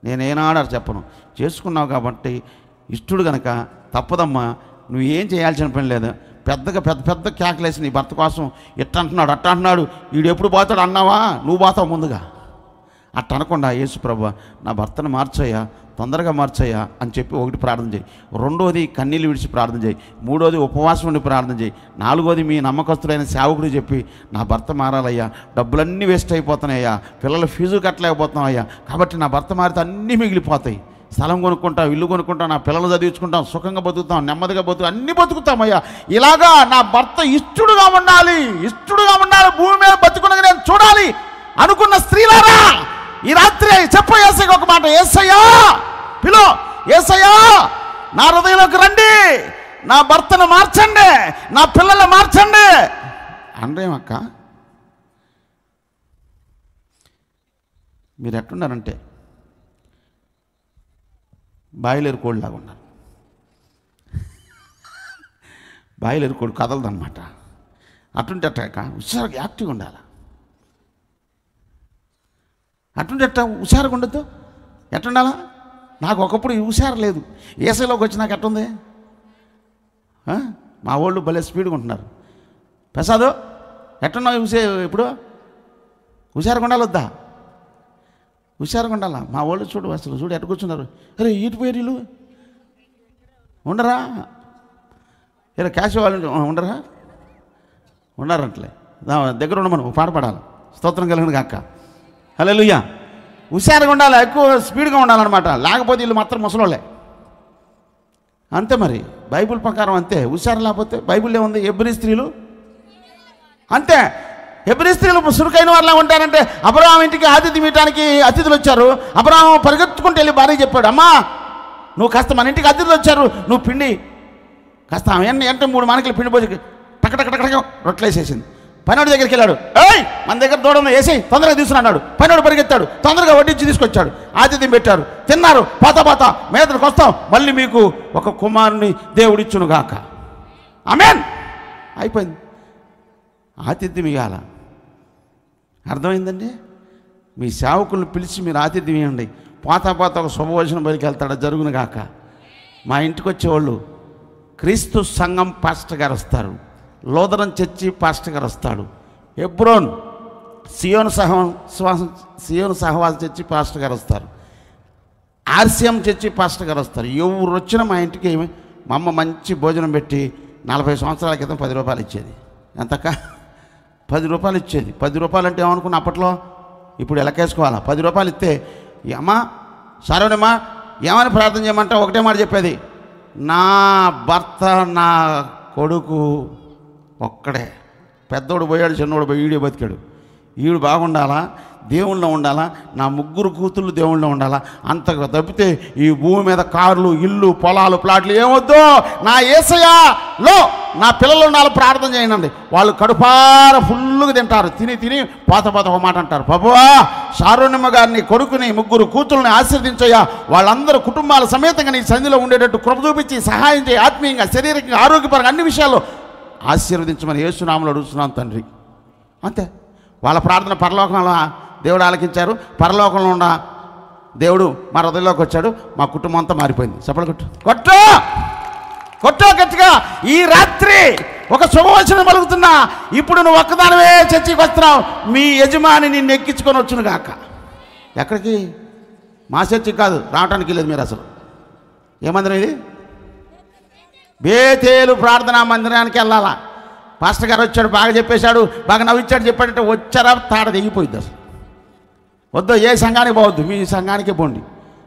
Speaker 1: నేనేనాడారు చెప్పను. చేసుకున్నావు కాబట్టి ఇష్టడు కనుక తప్పదమ్మా, నువ్వు ఏం చేయాల్సిన పని లేదు. పెద్ద పెద్ద కేకలేసి నీ భర్త కోసం ఎట్ట అంటున్నాడు, అట్ట అంటున్నాడు, వీడు ఎప్పుడు పోతాడు అన్నావా, నువ్వు పోతావు ముందుగా. అట్ట అనకుండా యేసు ప్రభువా నా భర్తను మార్చయ్యా, తొందరగా మార్చయ్యా అని చెప్పి ఒకటి ప్రార్థన చేయి. రెండోది కన్నీళ్ళు విడిచి ప్రార్థన చేయి. మూడోది ఉపవాసం ఉండి ప్రార్థన చేయి. నాలుగోది మీ నమ్మకస్తుడైన సేవకుడు చెప్పి నా భర్త మారాలయ్యా, డబ్బులన్నీ వేస్ట్ అయిపోతున్నాయ్యా, పిల్లల ఫీజు కట్టలేకపోతున్నాం అయ్యా, కాబట్టి నా భర్త మారితే అన్నీ మిగిలిపోతాయి. స్థలం కొనుక్కుంటాం, ఇల్లు కొనుక్కుంటాం, నా పిల్లలు చదివించుకుంటాం, సుఖంగా బతుకుతాం, నెమ్మదిగా అన్నీ బతుకుతామయ్యా. ఇలాగా నా భర్త ఇష్టడుగా ఉండాలి, ఇష్టడుగా ఉండాలి, భూమి మీద బతుకున్నది నేను చూడాలి అనుకున్న స్త్రీలారా ఈ రాత్రి చెప్పు యేసయ్యకి ఒక మాట. యేసయ్యా పిలో, యేసయ్యా నా హృదయంలోకి రండి, నా భర్తను మార్చండి, నా పిల్లలు మార్చండి అనరేమక్క. మీరు ఎట్టున్నారంటే బాయిలేరు కోడిలాగా ఉన్నారు. బాయిలేరు కోడి కదలదన్నమాట. అటుంటే అట్టాక హుషారుగా యాక్టివ్గా ఉండాలి. అటుంటే అట్ట హుషారుగా ఉండద్దు. ఎట్టుండాలా? నాకు ఒకప్పుడు హుషారు లేదు. ఏసీలోకి వచ్చి నాకు ఎట్టుంది, మా వాళ్ళు భలే స్పీడ్గా ఉంటున్నారు. ప్రసాదు ఎట్టున్నావు ఇప్పుడు? హుషారుగా ఉండాలి వద్దా? హుషారుగా ఉండాలా. మా వాళ్ళు చూడు, అసలు చూడు ఎట్ట కూర్చున్నారు. అరే ఈటి పోయి వీళ్ళు ఉండరా, ఇలా క్యాష్ వాళ్ళు ఉండరా, ఉండారంటలే. దగ్గర ఉండమను, పాట పాడాలి. స్తోత్రం కలిగిన కాక హల్లెలూయా. హుషారుగా ఉండాలి, ఎక్కువ స్పీడ్గా ఉండాలన్నమాట. లేకపోతే వీళ్ళు మాత్రం ముసలోళ్ళే అంతే. మరి బైబిల్ ప్రకారం అంతే. హుషారు లేకపోతే బైబిల్లో ఉంది, హెబ్రీ స్త్రీలు అంతే. హెబ్రీ స్త్రీలు సురుకైన వాళ్ళ ఉంటారంటే, అబ్రహాం ఇంటికి ఆతిథ్యం ఇవ్వడానికి అతిథులు వచ్చారు. అబ్రహాం పరిగెత్తుకుంటూ వెళ్ళి భార్య చెప్పాడు, అమ్మా నువ్వు కాస్త మన ఇంటికి అతిథులు వచ్చారు, నువ్వు పిండి కాస్త అంటే 3 మానికలు పిండి పోసి టకటకటక రొట్టెలేసేసింది. పనివాడి దగ్గరికి వెళ్ళాడు, ఏయ్ మన దగ్గర దూడం వేసి తొందరగా తీసుకున్నాడు. పనివాడు పరిగెత్తాడు, తొందరగా వడ్డించి తీసుకొచ్చాడు. ఆతిథ్యం పెట్టారు, తిన్నారు. పాత మేతలకు వస్తాం, మళ్ళీ మీకు ఒక కుమారుని దేవుడిచ్చును గాక. ఆమేన్. అయిపోయింది. ఆతిథ్యం ఇవ్వాల. అర్థమైందండి? మీ సేవకులను పిలిచి మీరు ఆతిథ్యం ఇవ్వండి. పాత ఒక శుభవచనం బయటికి వెళ్తాడు, జరుగును గాక. మా ఇంటికి వచ్చేవాళ్ళు క్రీస్తు సంఘం పాస్టర్ గారు వస్తారు, లోదరం చర్చి పాస్టర్ గారు వస్తాడు, హెబ్రోన్ సియోను సహవాస చర్చి పాస్టర్ గారు వస్తారు, ఆర్సిఎం చర్చి పాస్టర్ గారు వస్తారు. ఎవరు వచ్చినా మా ఇంటికి మా అమ్మ మంచి భోజనం పెట్టి 40 సంవత్సరాల క్రితం 10 రూపాయలు ఇచ్చేది. ఎంతక్క? 10 రూపాయలు ఇచ్చేది. 10 రూపాయలు అంటే ఏమనుకున్నా అప్పట్లో, ఇప్పుడు ఎలకేసుకోవాలా. 10 రూపాయలు ఇస్తే అమ్మ సరేనమ్మా ఏమని ప్రార్థన చేయమంటే ఒకటే మాట చెప్పేది, నా భర్త నా కొడుకు ఒక్కడే. పెద్దోడు పోయాడు, చిన్నోడు పోయి ఈడే బతికాడు. ఈడు బాగుండాలా, దేవుళ్ళో ఉండాలా, నా 3 కూతుళ్ళు దేవుళ్ళో ఉండాలా. అంతగా తప్పితే ఈ భూమి మీద కార్లు, ఇల్లు, పొలాలు, ప్లాట్లు ఏమొద్దు. నా యేసయ్యలో నా పిల్లలు ఉండాలి. ప్రార్థన చేయండి. వాళ్ళు కడుపార ఫుల్లుగా తింటారు. తిని పాత ఒక మాట అంటారు, ప్రభువా షారోనిమ్మ గారిని కొడుకుని 3 కూతుల్ని ఆశీర్వదించయ్యా, వాళ్ళందరూ కుటుంబాల సమేతంగా నీ సన్నిధిలో ఉండేటట్టు కృప చూపించి సహాయం చేయి. ఆత్మీయంగా, శారీరకంగా, ఆరోగ్యపరంగా అన్ని విషయాల్లో ఆశీర్వదించమని యేసునామములో అడుగుతున్నాం తండ్రి. అంతే. వాళ్ళ ప్రార్థన పరలోకంలో దేవుడు ఆలకించారు. పరలోకంలో ఉన్న దేవుడు మా హృదయంలోకి వచ్చాడు. మా కుటుంబం అంతా మారిపోయింది. చెప్పలు కొట్టు గట్టిగా. ఈ రాత్రి ఒక శుభవచనం పలుకుతున్నా. ఇప్పుడు నువ్వు ఒక్కదానివే చర్చికి వస్తున్నావు, మీ యజమాని నిన్ను ఎక్కించుకొని వచ్చును గాక. ఎక్కడికి? మా చర్చికి కాదు, రావటానికి లేదు మీరు. అసలు ఏ మందిరం ఇది? బేతేలు ప్రార్థనా మందిరానికి వెళ్ళాలా. పాస్టర్ గారు వచ్చాడు, బాగా చెప్పేశాడు, బాగా నవ్విచ్చాడు, చెప్పాడంటే వచ్చారా తాడ తెగిపోయింది. అసలు వద్దు, ఏ సంఘానికి పోవద్దు, మీ సంఘానికే పోండి.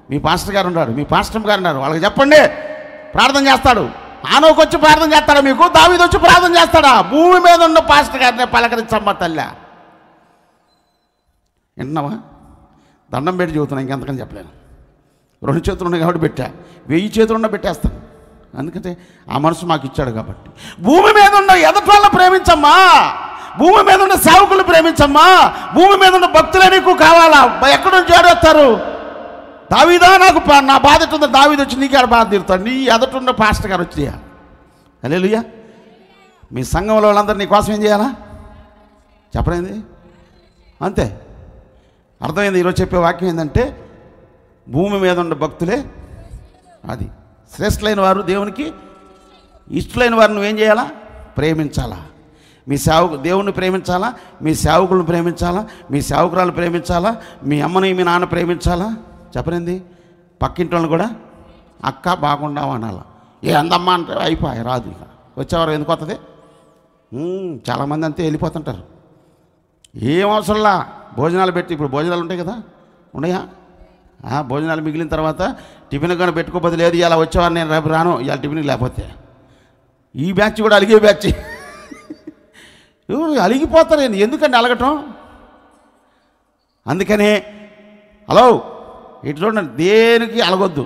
Speaker 1: మీ పాస్టర్ గారు ఉన్నారు, మీ పాస్టర్ గారు ఉన్నారు, వాళ్ళకి చెప్పండి, ప్రార్థన చేస్తాడు. ఆనోకు వచ్చి ప్రార్థన చేస్తాడా మీకు? దావీదు వచ్చి ప్రార్థన చేస్తాడా? భూమి మీద ఉన్న పాస్టర్ గారిని పలకరించమ్మ తల్లి. వింటున్నావా? దండం పెట్టి చెబుతున్నా, ఇంకెంతకని చెప్పలేను. 2 చేతులు ఉన్నాయి కాబట్టి పెట్టా, 1000 చేతులు ఉన్నా పెట్టేస్తాను. అందుకంటే ఆ మనసు మాకు ఇచ్చాడు కాబట్టి. భూమి మీద ఉన్న ఎదటోళ్ళని ప్రేమించమ్మా, భూమి మీద ఉన్న సేవకులు ప్రేమించమ్మా, భూమి మీద ఉన్న భక్తులే నీకు కావాలా? ఎక్కడి నుంచి ఏడొస్తారు? దావీదా నాకు నా బాధ ఎట్టుందో, దావీదు వచ్చి నీకు బాధ తీరుతాడు. నీ ఎదటున్న పాస్టర్ గారు వచ్చి హల్లెలూయా. మీ సంఘంలో వాళ్ళందరూ నీ కోసం ఏం చేయాలా? చెప్పలేంది అంతే. అర్థమైంది? ఈరోజు చెప్పే వాక్యం ఏంటంటే, భూమి మీద ఉన్న భక్తులే అది శ్రేష్ఠులైన వారు, దేవునికి ఇష్టలైన వారు నువ్వేం చేయాలా? ప్రేమించాలా. మీ దేవుణ్ణి ప్రేమించాలా, మీ సేవకులను ప్రేమించాలా, మీ సేవకురాలు ప్రేమించాలా, మీ అమ్మని మీ నాన్న ప్రేమించాలా. చెప్పలేంది? పక్కింటి వాళ్ళని కూడా అక్క బాగుండావు అనాలా. ఏ అందమ్మా అంటే అయిపోయి రాదు. ఇక వచ్చేవారు ఎందుకు వస్తుంది? చాలామంది అంతే వెళ్ళిపోతుంటారు. ఏం అవసరంలా భోజనాలు పెట్టి, ఇప్పుడు భోజనాలు ఉంటాయి కదా, ఉన్నాయా? భోజనాలు మిగిలిన తర్వాత టిఫిన్ కానీ పెట్టుకోకపోతే, లేదు ఇలా వచ్చేవారు నేను రేపు రాను, ఇవాళ టిఫిన్కి లేకపోతే. ఈ బ్యాచ్ కూడా అలిగే బ్యాచ్. అలిగిపోతారు. ఎందుకండి అలగటం? అందుకనే హలో ఇటు చూడండి, దేనికి అలగొద్దు.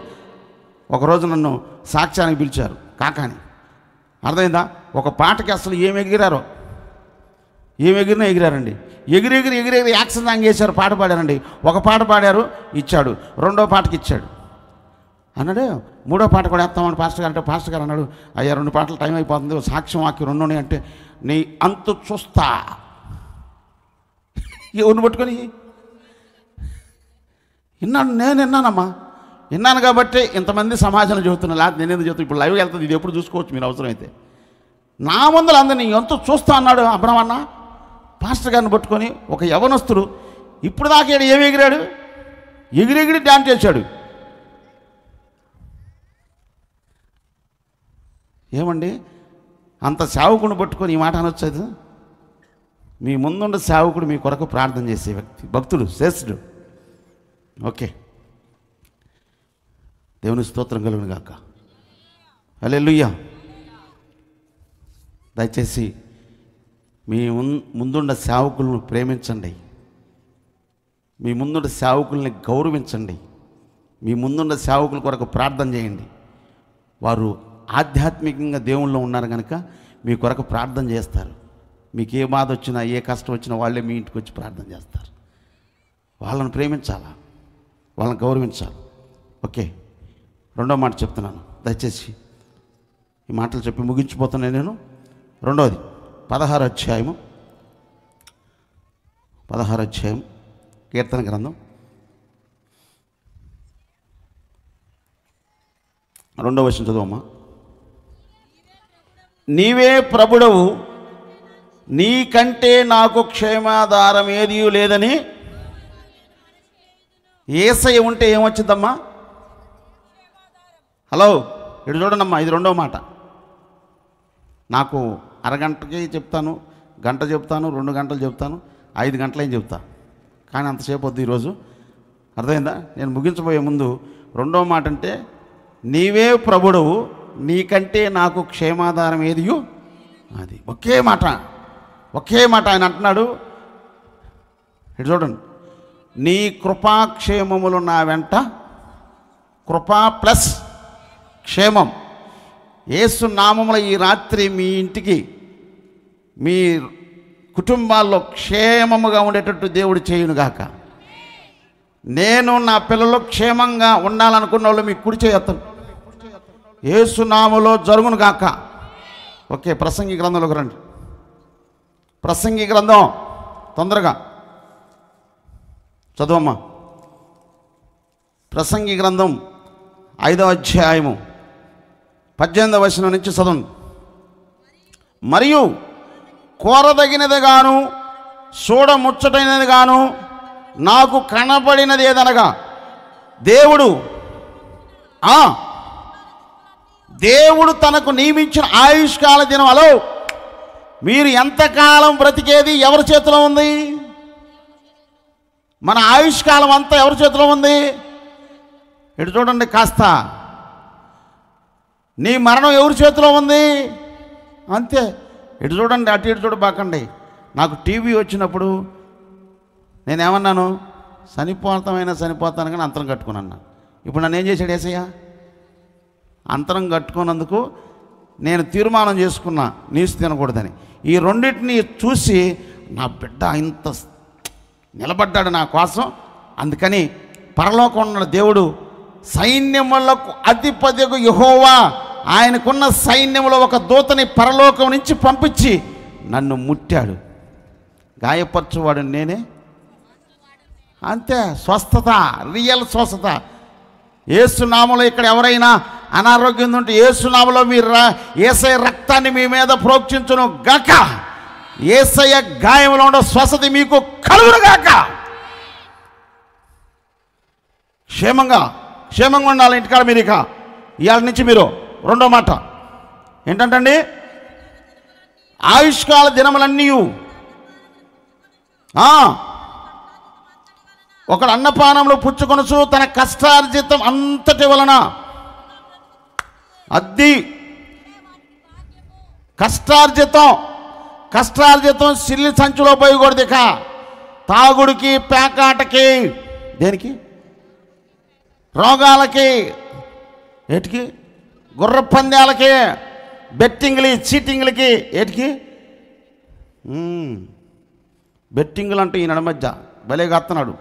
Speaker 1: ఒకరోజు నన్ను సాక్ష్యానికి పిలిచారు, కాకాని. అర్థమైందా? ఒక పాటకి అసలు ఏం ఎగిరినా ఎగిరారండి. ఎగిరి యాక్షన్ సాంగ్ చేశారు, పాట పాడారండి. ఒక పాట పాడారు, ఇచ్చాడు. 2వ పాటకి ఇచ్చాడు అన్నాడు. 3వ పాట కూడా వేస్తామని పాస్టర్ గారు అంటే, పాస్టర్ గారు అన్నాడు, అయ్యా 2 పాటలు టైం అయిపోతుంది, సాక్ష్యం వాక్యం 2 ఉన్నాయి అంటే, నీ అంతు చూస్తా. ఎవరిని పట్టుకొని విన్నానమ్మా, విన్నాను కాబట్టి ఇంతమంది సమాజంలో చెబుతున్నా. లేకపోతే నేనేది చెబుతాను. ఇప్పుడు లైవ్కి వెళ్తుంది, ఇది ఎప్పుడు చూసుకోవచ్చు మీరు అవసరమైతే. నా ముందర అందరినీ ఎంతో చూస్తా అన్నాడు అబ్రహ్మన్న. పాస్టర్ గారిని పట్టుకొని ఒక యవనస్తుడు ఇప్పుడు దాకా ఏమి ఎగిరాడు? ఎగిరెగిరి డాన్స్ చేశాడు. ఏమండి, అంత సేవకుని పట్టుకొని ఈ మాట అనొచ్చేది? మీ ముందున్న సేవకుడు మీ కొరకు ప్రార్థన చేసే వ్యక్తి, భక్తుడు, శ్రేష్ఠుడు. ఓకే, దేవుని స్తోత్రం కలుగును గాక. హల్లెలూయా. దయచేసి మీ ముందున్న సేవకులను ప్రేమించండి, మీ ముందున్న సేవకుల్ని గౌరవించండి, మీ ముందున్న సేవకుల కొరకు ప్రార్థన చేయండి. వారు ఆధ్యాత్మికంగా దేవుళ్ళలో ఉన్నారు కనుక మీ కొరకు ప్రార్థన చేస్తారు. మీకు ఏ బాధ వచ్చినా, ఏ కష్టం వచ్చినా వాళ్ళే మీ ఇంటికి వచ్చి ప్రార్థన చేస్తారు. వాళ్ళని ప్రేమించాలా, వాళ్ళని గౌరవించాలి. ఓకే, 2వ మాట చెప్తున్నాను. దయచేసి ఈ మాటలు చెప్పి ముగించిపోతున్నాను నేను. 2వది 16వ అధ్యాయము కీర్తన గ్రంథం 2వ వచనం చదువమ్మా. నీవే ప్రభుడవు, నీకంటే నాకు క్షేమాధారం ఏదీ లేదని. యేసయ్య ఉంటే ఏమొచ్చిందమ్మా? హలో ఇటు చూడండమ్మా, ఇది 2వ మాట. నాకు అరగంటకి చెప్తాను, గంట చెప్తాను, 2 గంటలు చెప్తాను, 5 గంటలేం చెప్తా, కానీ అంతసేపు వద్దు ఈరోజు. అర్థమైందా? నేను ముగించబోయే ముందు 2వ మాట అంటే, నీవే ప్రభుడవు, నీకంటే నాకు క్షేమాధారం ఏదియు. అది ఒకే మాట ఆయన అంటున్నాడు. ఇటు చూడండి, నీ కృపాక్షేమములు నా వెంట, కృపా ప్లస్ క్షేమం. యేసు నామములో ఈ రాత్రి మీ ఇంటికి, మీ కుటుంబాల్లో క్షేమముగా ఉండేటట్టు దేవుడు చేయునుగాక. నేను నా పిల్లలు క్షేమంగా ఉండాలనుకున్న వాళ్ళు మీ కుడి చేయొత్తాను, యేసు నామములో జరుగును గాక. ఓకే, ప్రసంగి గ్రంథంలోకి రండి. ప్రసంగి గ్రంథం తొందరగా చదువమ్మా. ప్రసంగి గ్రంథం 5వ అధ్యాయము 18వ వచనం నుంచి చదవండి. మరియు కోరదగినదిగాను చూడముచ్చటైనదిగాను నాకు కనబడినది ఏదనగా, దేవుడు తనకు నియమించిన ఆయుష్కాల దినం. హలో, మీరు ఎంతకాలం బ్రతికేది ఎవరి చేతిలో ఉంది? మన ఆయుష్కాలం అంతా ఎవరి చేతిలో ఉంది? ఇటు చూడండి కాస్త. నీ మరణం ఎవరి చేతిలో ఉంది అంతే. ఇటు చూడండి, అటు ఇటు చూడబాకండి. నాకు టీవీ వచ్చినప్పుడు నేనేమన్నాను, చనిపోతాను కానీ అంతరం కట్టుకున్నాను. ఇప్పుడు నన్ను ఏం చేశాడు యేసయ్య? అంతరం కట్టుకున్నందుకు నేను తీర్మానం చేసుకున్నా నీసు తినకూడదని. ఈ రెండింటిని చూసి నా బిడ్డ ఇంత నిలబడ్డాడు నా కోసం. అందుకని పరలోకం ఉన్న దేవుడు సైన్యములకు అధిపతియగు యెహోవా ఆయనకున్న సైన్యములో ఒక దూతని పరలోకం నుంచి పంపించి నన్ను ముట్టాడు. గాయపరచువాడు నేనే. అంతే, స్వస్థత, రియల్ స్వస్థత. యేసునామములో ఇక్కడ ఎవరైనా అనారోగ్యం ఉంటే యేసునామములో మీరు యేసయ్య రక్తాన్ని మీ మీద ప్రోక్షించును గాక. యేసయ్య గాయములో ఉన్న స్వస్థత మీకు కలుగును గాక. క్షేమంగా ఉండాలి ఇంటికాడ మీరు. ఇక ఇవాళ నుంచి మీరు రెండో మాట ఏంటంటండి, ఆయుష్కాల దినములన్నీ ఒకడు అన్నపానంలో పుచ్చుకొనుచు తన కష్టార్జితం అంతటి వలన అద్ది కష్టార్జితం సిల్లి సంచులో పోయకూడదు. ఇక తాగుడికి, పేకాటకి, దేనికి, రోగాలకి, ఏటికి, గుర్ర పందాలకి, బెట్టింగ్లు, చీటింగ్లకి, ఏటికి, బెట్టింగ్లు అంటే ఈ నడమధ్య భలేగా వస్తున్నాడు.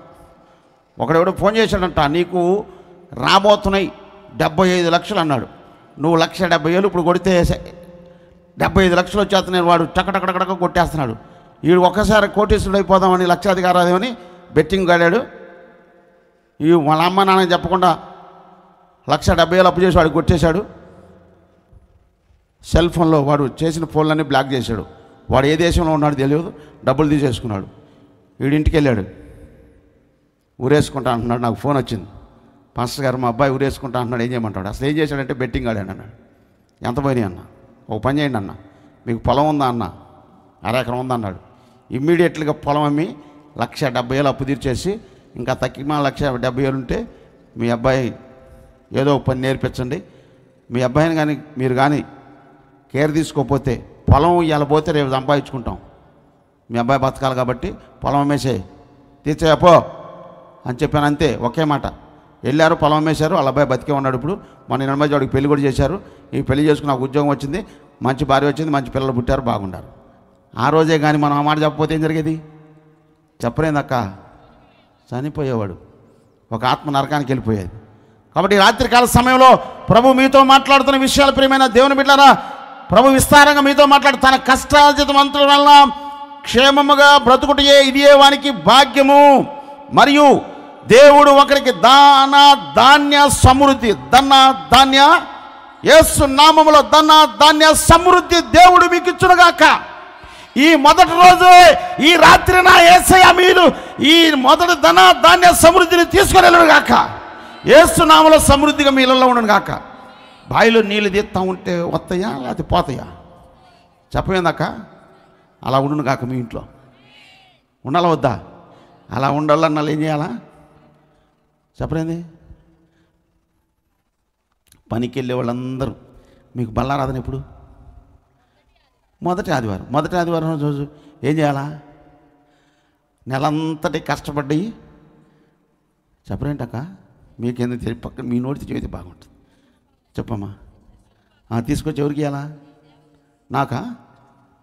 Speaker 1: ఒకడెవడో ఫోన్ చేశాడంట, నీకు రాబోతున్నాయి 75 లక్షలు అన్నాడు. నువ్వు 1,70,000 ఇప్పుడు కొడితే 75 లక్షలు వచ్చేస్తున్నాయి. వాడు టకటకటక కొట్టేస్తున్నాడు. వీడు ఒక్కసారి కోటీశ్వరుడు అయిపోదామని, లక్షాధికారాదేమని బెట్టింగ్ గాడాడు. ఈ వాళ్ళ అమ్మ నాన్న చెప్పకుండా 1,70,000 అప్పు చేసి వాడు కొట్టేశాడు. సెల్ ఫోన్లో వాడు చేసిన ఫోన్లన్నీ బ్లాక్ చేశాడు. వాడు ఏ దేశంలో ఉన్నాడు తెలియదు, డబ్బులు తీసేసుకున్నాడు. వీడింటికి వెళ్ళాడు, ఊరేసుకుంటా అంటున్నాడు. నాకు ఫోన్ వచ్చింది, పాస్టర్ గారు మా అబ్బాయి ఊరేసుకుంటా అంటున్నాడు, ఏం చేయమంటాడు? అసలు ఏం చేశాడంటే బెట్టింగ్ ఆడాను అన్నాడు. ఎంత పోయినాయి అన్న? ఒక పని చేయండి అన్న, మీకు పొలం ఉందా అన్న? 1/2 ఎకరం ఉందా అన్నాడు. ఇమ్మీడియట్గా పొలం అమ్మి 1,70,000 అప్పు తీర్చేసి ఇంకా తక్కిన 1,70,000 ఉంటే మీ అబ్బాయి ఏదో ఒక పని నేర్పించండి. మీ అబ్బాయిని కానీ మీరు కానీ కేర్ తీసుకోకపోతే పొలం ఇవాళ పోతే రేపు సంపాదించుకుంటాం. మీ అబ్బాయి బతకాలి కాబట్టి పొలం అమ్మేసే తీర్చేయపో అని చెప్పాను. అంతే, ఒకే మాట. వెళ్ళారు, పొలం అమ్మేశారు. వాళ్ళ అబ్బాయి బతికే ఉన్నాడు. ఇప్పుడు మన నడమధ్య వాడికి పెళ్లి కూడా చేశారు. ఈ పెళ్లి చేసుకుని నాకు ఉద్యోగం వచ్చింది, మంచి భార్య వచ్చింది, మంచి పిల్లలు పుట్టారు, బాగుండారు. ఆ రోజే కానీ మనం ఆ మాట చెప్పకపోతే ఏం జరిగేది? చెప్పలేదక్క, చనిపోయేవాడు, ఒక ఆత్మ నరకానికి వెళ్ళిపోయేది. కాబట్టి రాత్రికాల సమయంలో ప్రభు మీతో మాట్లాడుతున్న విషయాలు, ప్రియమైన దేవుని బిడ్డలారా, ప్రభు విస్తారంగా మీతో మాట్లాడు. తన కష్టార్జితం అంతటి వలన క్షేమముగా బ్రతుకుటయే ఇదియే వానికి భాగ్యము. మరియు దేవుడు ఒకరికి ధాన్య సమృద్ధి, ధాన్య యేసు నామములో ధాన్య సమృద్ధి దేవుడు మీకు ఇచ్చునుగాక. ఈ మొదటి రోజు, ఈ రాత్రి నా యేసయ్య మీరు ఈ మొదటి ధాన్య సమృద్ధిని తీసుకొని వెళ్ళుగాక. యేసు నామములో సమృద్ధిగా మీ ఇళ్ళలో ఉండను గాక. బావిలో నీళ్ళు తీస్తా ఉంటే వస్తాయా లేకపోతే పోతాయా? చెప్పవేందాక? అలా ఉండును కాక. మీ ఇంట్లో ఉండాలా వద్దా? అలా ఉండాలన్నా ఏం చేయాలా? చెప్పలేంది. పనికి వెళ్ళే వాళ్ళందరూ మీకు బల్లారాధన ఎప్పుడు? మొదటి ఆదివారం రోజు ఏం చేయాలా? నెలంతటి కష్టపడ్డాయి చెప్పరేంటక్క? మీకెందుకు తెలియదు, పక్కన మీ నోటితో చెబితే బాగుంటుంది. చెప్పమ్మా. తీసుకొచ్చి ఎవరికి ఇవ్వాలా?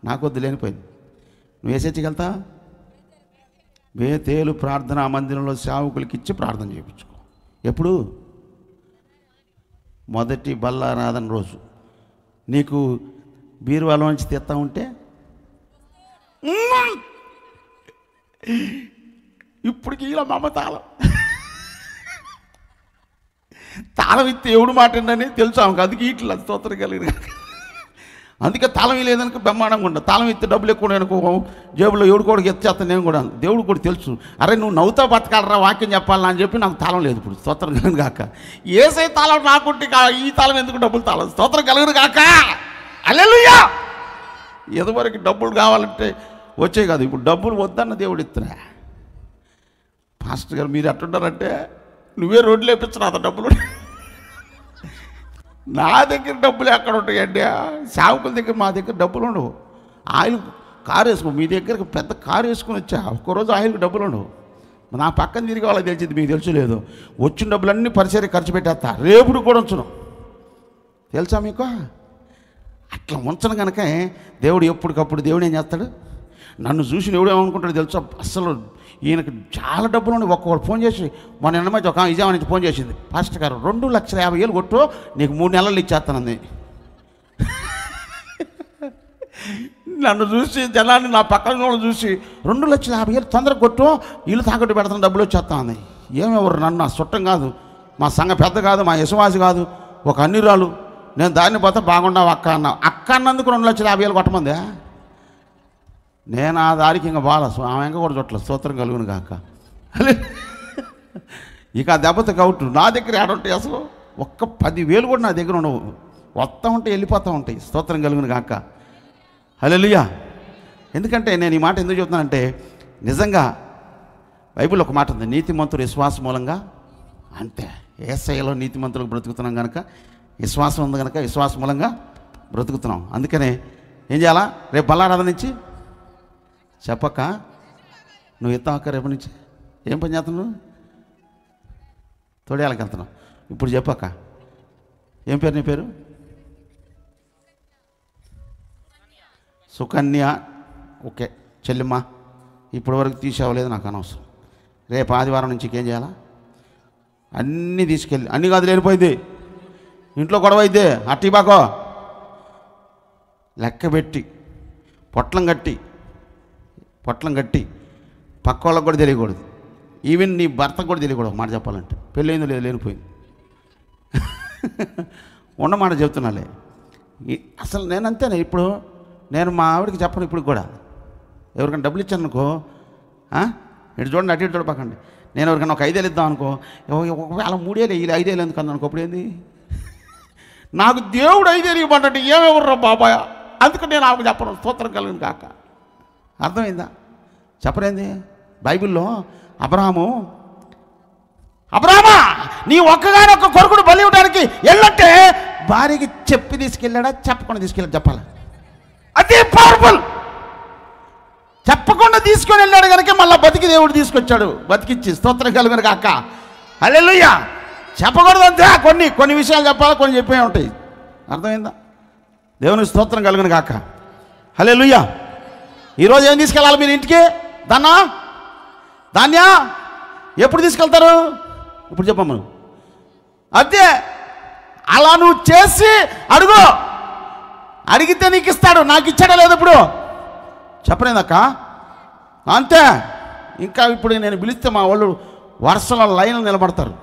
Speaker 1: నాకు వద్దు, లేనిపోయింది. నువ్వు ఏ చర్చికి వెళ్తా? బేతేలు ప్రార్థనా మందిరంలో సేవకులకి ఇచ్చి ప్రార్థన చేయించుకో. ఎప్పుడు? మొదటి బల్లారాధన రోజు. నీకు బీరువాలోంచి తెస్తా ఉంటే ఇప్పటికి ఇలా మా తాళం ఇస్తే ఎవడు మాటండి తెలుసు ఆమెకు. అందుకే ఇట్లా స్తోత్రం కలిగిన, అందుకే తాళం లేదనుకో బ్రహ్మాండంగా ఉండదు. తాళం ఇస్తే డబ్బులు ఎక్కువ అనుకో, జేబులో ఎవడు కూడా ఎత్తేస్తాను నేను కూడా. దేవుడు కూడా తెలుసు, అరే నువ్వు నవ్వుతా బతకాలరా, వాక్యం చెప్పాలని అని చెప్పి నాకు తాళం లేదు. ఇప్పుడు స్తోత్రం కలిగిన కాక. ఏసై తాళం నాకుంటే ఈ తాళం ఎందుకు? డబ్బులు తాళం. స్తోత్రం కలిగిన కాక. హల్లెలూయా. ఎదువరకు డబ్బులు కావాలంటే వచ్చాయి కాదు, ఇప్పుడు డబ్బులు వద్దన్న దేవుడు ఇస్తున్నా. పాస్టర్ గారు మీరు ఎట్టుంటారంటే నువ్వే రోడ్లు వేపించరా అంత డబ్బులు. నా దగ్గర డబ్బులు ఎక్కడ ఉంటాయండి? సేవకుల దగ్గర మా దగ్గర డబ్బులు ఉండవు. ఆయిల్ కారు వేసుకో, మీ దగ్గరకు పెద్ద కారు వేసుకుని వచ్చా, ఒక్కరోజు ఆయిల్కి డబ్బులు ఉండవు. నా పక్కన తిరిగి వాళ్ళకి తెలిసింది, మీకు తెలుసు లేదు. వచ్చిన డబ్బులన్నీ పరిసరి ఖర్చు పెట్టేస్తా, రేపుడు కూడా ఉంచను. తెలుసా మీకు? అట్లా ఉంచను కనుక దేవుడు ఎప్పటికప్పుడు దేవుడు ఏం చేస్తాడు, నన్ను చూసి ఎవడు ఏమనుకుంటాడు తెలుసా, అసలు ఈయనకి చాలా డబ్బులు ఉండి ఒక్కొక్కరు ఫోన్ చేసి, మొన్న ఎన్నమైతే ఒక విజయవాడ నుంచి ఫోన్ చేసింది, పాస్టర్ గారు 2,50,000 కొట్టు, నీకు 3 నెలలు ఇచ్చేస్తానంది. నన్ను చూసి జనాన్ని, నా పక్కన వాళ్ళు చూసి 2,50,000 తొందరగా కొట్టు, ఇల్లు తాకట్టు పెడతాను, డబ్బులు వచ్చేస్తాను. ఏమెవరు, నన్ను నా చుట్టం కాదు, మా సంఘ పెద్ద కాదు, మా యశవాసి కాదు, ఒక అన్నిరాలు. నేను దాన్ని పోతే బాగుండావు అక్క అన్నా. అక్క అన్నందుకు 2,50,000 కొట్టమందే. నేను ఆ దారికి ఇంకా బాగా ఆమె ఇంకా కూడా చుట్టలేదు. స్తోత్రం కలుగును కాక. ఇక ఆ దెబ్బతో కౌట్ నా దగ్గర ఏడుంటాయి అసలు. ఒక్క 10,000 కూడా నా దగ్గర ఉండవు. వస్తూ ఉంటే వెళ్ళిపోతూ ఉంటాయి. స్తోత్రం కలుగును కాక. హల్లెలూయా. ఎందుకంటే నేను ఈ మాట ఎందుకు చెప్తున్నానంటే, నిజంగా బైబిల్ ఒక మాట ఉంది, నీతిమంతుడు విశ్వాసం మూలంగా. అంతే, యేసయ్యలో నీతిమంతులకు బ్రతుకుతున్నాం కనుక, విశ్వాసం ఉంది కనుక విశ్వాసం మూలంగా బ్రతుకుతున్నాం. అందుకనే ఏం చేయాలా, రేపు బల్లారాధన నుంచి చెప్పక్క నువ్వు ఎత్తాక, రేపు నుంచి ఏం పని చేస్తున్నావు? తోడేళ్ళకి వెళ్తున్నావు. ఇప్పుడు చెప్పక్క, ఏం పేరు నీ పేరు? సుకన్య. ఓకే చెల్లిమ్మ, ఇప్పటి వరకు తీసేవలేదు, నాకు అనవసరం. రేపు ఆదివారం నుంచి ఏం చేయాలా, అన్నీ తీసుకెళ్ళి, అన్నీ కాదు లేనిపోయింది, ఇంట్లో గొడవ అయితే అట్టి బాకో లెక్క పెట్టి పొట్లం కట్టి పక్క వాళ్ళకి కూడా తెలియకూడదు, ఈవెన్ నీ భర్తకు కూడా తెలియకూడదు. మాట చెప్పాలంటే పెళ్ళైందో లేదు లేనిపోయింది. ఉన్నమాట చెప్తున్నాలే. అసలు నేనంతేనే. ఇప్పుడు నేను మా ఆవిడకి చెప్పను, ఇప్పుడు కూడా ఎవరికైనా డబ్బులు ఇచ్చాను అనుకో, ఇటు చూడండి అటు ఇటు చూడపకండి, నేను ఎవరికైనా ఒక 5,000 ఇద్దాం అనుకో, ఒకవేళ 3,000 ఇలా 5,000 ఎందుకు అన్నాను అనుకో, అప్పుడు ఏంది, నాకు దేవుడు 5,000 ఇవ్వమంటే ఏమెవర్రా బాబాయ్, అందుకని నేను ఆమెకు చెప్పను. స్తోత్రం కలిగిన కాక. అర్థమైందా? చెప్పరేంది? బైబిల్లో అబ్రాహామా నీ ఒక్కగానొక్క కొడుకుడు బలి ఇవ్వడానికి వెళ్ళంటే భార్యకి చెప్పి తీసుకెళ్ళాడా, చెప్పకుండా తీసుకెళ్ళాడు? చెప్పాలి. అదే పవర్ఫుల్. చెప్పకుండా తీసుకొని వెళ్ళాడు కనుక మళ్ళీ బతికి దేవుడు తీసుకొచ్చాడు, బతికిచ్చి. స్తోత్రం కలుగును కాక. హల్లెలూయా. చెప్పకూడదు అంతే, కొన్ని విషయాలు చెప్పాలి, కొన్ని చెప్పే ఉంటాయి. అర్థమైందా? దేవునికి స్తోత్రం కలుగును కాక. హల్లెలూయా. ఈరోజు ఏం తీసుకెళ్ళాలి మీరు ఇంటికి? ధాన్యా ఎప్పుడు తీసుకెళ్తారు? ఇప్పుడు చెప్పమ్మ. అదే అలా నువ్వు చేసి అడుగు, అడిగితే నీకు ఇస్తాడు. నాకు ఇచ్చాడా లేదు ఇప్పుడు చెప్పలేదక్క. అంతే. ఇంకా ఇప్పుడు నేను పిలిస్తే మా వాళ్ళు వరుసలో లైన్లు నిలబడతారు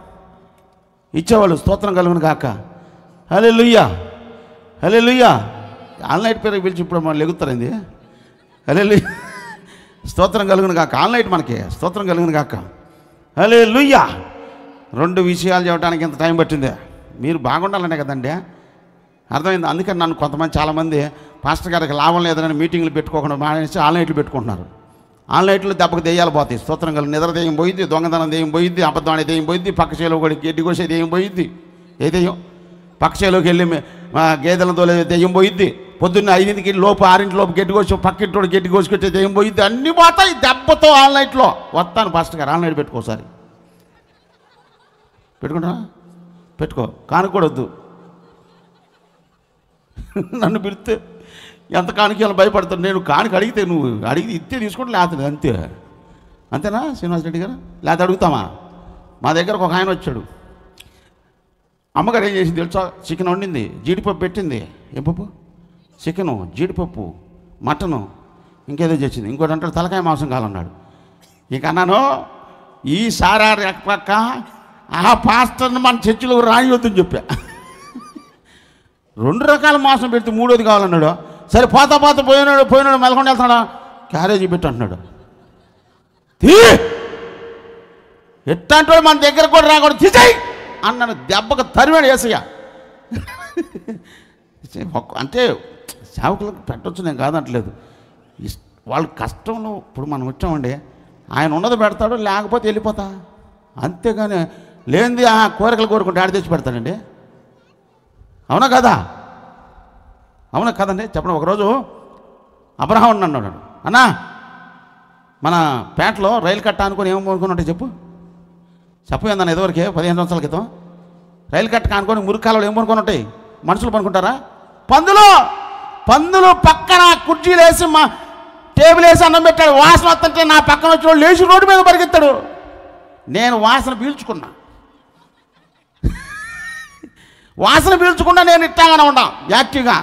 Speaker 1: ఇచ్చేవాళ్ళు. స్తోత్రం కలుగును కాక. హల్లెలూయా. హల్లెలూయా. ఆన్లైన్ పేరు పిలిచి ఇప్పుడు మనం లెగుతారండి. హల్లెలూయా. స్తోత్రం కలుగును కాక. ఆన్లైన్ మనకి స్తోత్రం కలుగును కాక. హల్లెలూయా. 2 విషయాలు చెప్పడానికి ఎంత టైం పట్టిందే. మీరు బాగుండాలనే కదండి. అర్థమైంది? అందుకని నన్ను కొంతమంది చాలామంది పాస్టర్ గారికి లాభం లేదని మీటింగ్లు పెట్టుకోకుండా మానేసి ఆన్లైన్లు పెట్టుకుంటున్నారు. ఆన్లైన్లో దెబ్బకు దెయ్యాలు పోతాయి. స్తోత్రం కలిగి. నిద్ర దెయ్యం పోయింది, దొంగతనం దెయ్యం పోయింది, అబద్ధం అనే దెయ్యం పోయింది, పక్క చేలో కూడా గడ్డి కోసే దెయ్యం పోయింది. ఏ దెయ్యం? పక్క చేలోకి వెళ్ళి గేదెలతో దెయ్యం పోయింది. పొద్దున్న 5ంటికి లోపు 6 లోపు గడ్డి కోసి పక్కింటోడు గడ్డి కోసుకొచ్చే దెయ్యం పోయింది. అన్నీ పోతాయి దెబ్బతో. ఆన్లైన్లో వస్తాను పాస్టర్ గారు, ఆన్లైన్ పెట్టుకోసారి పెట్టుకుంటా, పెట్టుకో. కానుకోవద్దు. నన్ను పిలిస్తే ఎంత కానుకలు భయపడతాను నేను. కానుక అడిగితే నువ్వు ఇస్తే తీసుకుంటే లేకపోతే అంతే. అంతేనా శ్రీనివాస్ రెడ్డి గారు? లేకపోతే అడుగుతామా? మా దగ్గరకు ఒక ఆయన వచ్చాడు. అమ్మగారు ఏం చేసింది తెలుసా? చికెన్ వండింది, జీడిపప్పు పెట్టింది. ఏం పప్పు? చికెను, జీడిపప్పు, మటను, ఇంకేదో చేసింది. ఇంకోటి అంటాడు తలకాయ మాంసం కావాలన్నాడు. ఇక అన్నాను, ఈసారి పక్క ఆ పాస్టర్ని మన చర్చిలో రానివద్దని చెప్పా. 2 రకాల మాంసం పెడితే 3వది కావాలన్నాడు. సరే పోతా పోయినాడు మెలకొని వెళ్తున్నాడా, క్యారేజీ పెట్టి అంటున్నాడు. ఎట్లాంటి మన దగ్గర కూడా రాకూడదు, తీసేయి అన్నాడు. దెబ్బకు తరివాడు యేసయ్య. అంటే సేవకులకు పెట్టవచ్చు, నేను కాదంటలేదు. వాళ్ళ కష్టంలో ఇప్పుడు మనం వచ్చామండి, ఆయన ఉన్నది పెడతాడు, లేకపోతే వెళ్ళిపోతా. అంతేగాని లేనిది ఆ కోరికలు కోరుకుంటే ఆడ తెచ్చి పెడతాడండి. అవునా కదా? అవునా కదండి? చెప్పండి. ఒకరోజు అబ్రహాం అన్నాడు, అన్నా మన పేటలో రైలు కట్ట అనుకుని ఏమనుకున్నట్టే చెప్పు ఏందన్న ఇదివరకే 15 సంవత్సరాల క్రితం రైలు కట్ట అనుకొని మురికాలలో ఏమనుకున్నట్టాయి మనుషులు పనుకుంటారా? పందులు పక్కన కుర్చీలు వేసి మా టేబుల్ వేసి అన్నం పెట్టాడు. వాసన వస్తుంటే నా పక్కన వచ్చిన లేచి రోడ్డు మీద పరిగెత్తాడు. నేను వాసన పీల్చుకున్నా. వాసన పీల్చుకున్నా నేను ఇట్టాగానే ఉన్నా యాక్టివ్గా.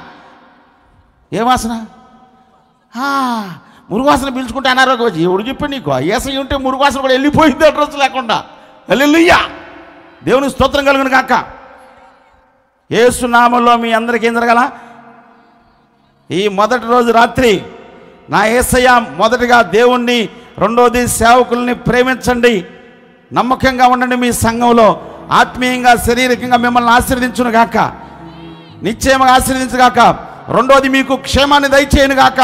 Speaker 1: ఏ వాసన? మురుగు వాసన పీల్చుకుంటే అనారోగ్యం వచ్చి ఎవడు చెప్పి నీకు ఏసై ఉంటే మురుగు వాసన కూడా వెళ్ళిపోయింది అడ్రస్ లేకుండా. హల్లెలూయా, దేవుని స్తోత్రం కలుగును గాక. యేసు నామములో మీ అందరికీ ఏం జరగాల? ఈ మొదటి రోజు రాత్రి నా యేసయ్య మొదటిగా దేవుణ్ణి, రెండోది సేవకుల్ని ప్రేమించండి, నమ్మకంగా ఉండండి, మీ సంఘంలో ఆత్మీయంగా శారీరకంగా మిమ్మల్ని ఆశీర్వదించును గాక, నిశ్చయంగా ఆశీర్వదించుగాక. రెండోది మీకు క్షేమాన్ని దయచేయను గాక.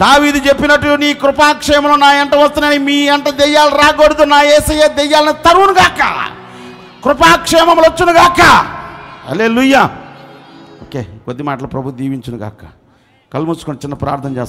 Speaker 1: దావీదు చెప్పినట్టు నీ కృపాక్షేమం నా ఎంట వస్తున్నాయి, మీ ఎంట దెయ్యాలు రాకూడదు, నా యేసయ్య దెయ్యాలను తరువును గాక, కృపాక్షేమములు వచ్చును గాక. హల్లెలూయా. ఓకే, కొద్ది మాటలు ప్రభు దీవించును గాక. కళ్ళు మూసుకొని చిన్న ప్రార్థన చేస్తాను.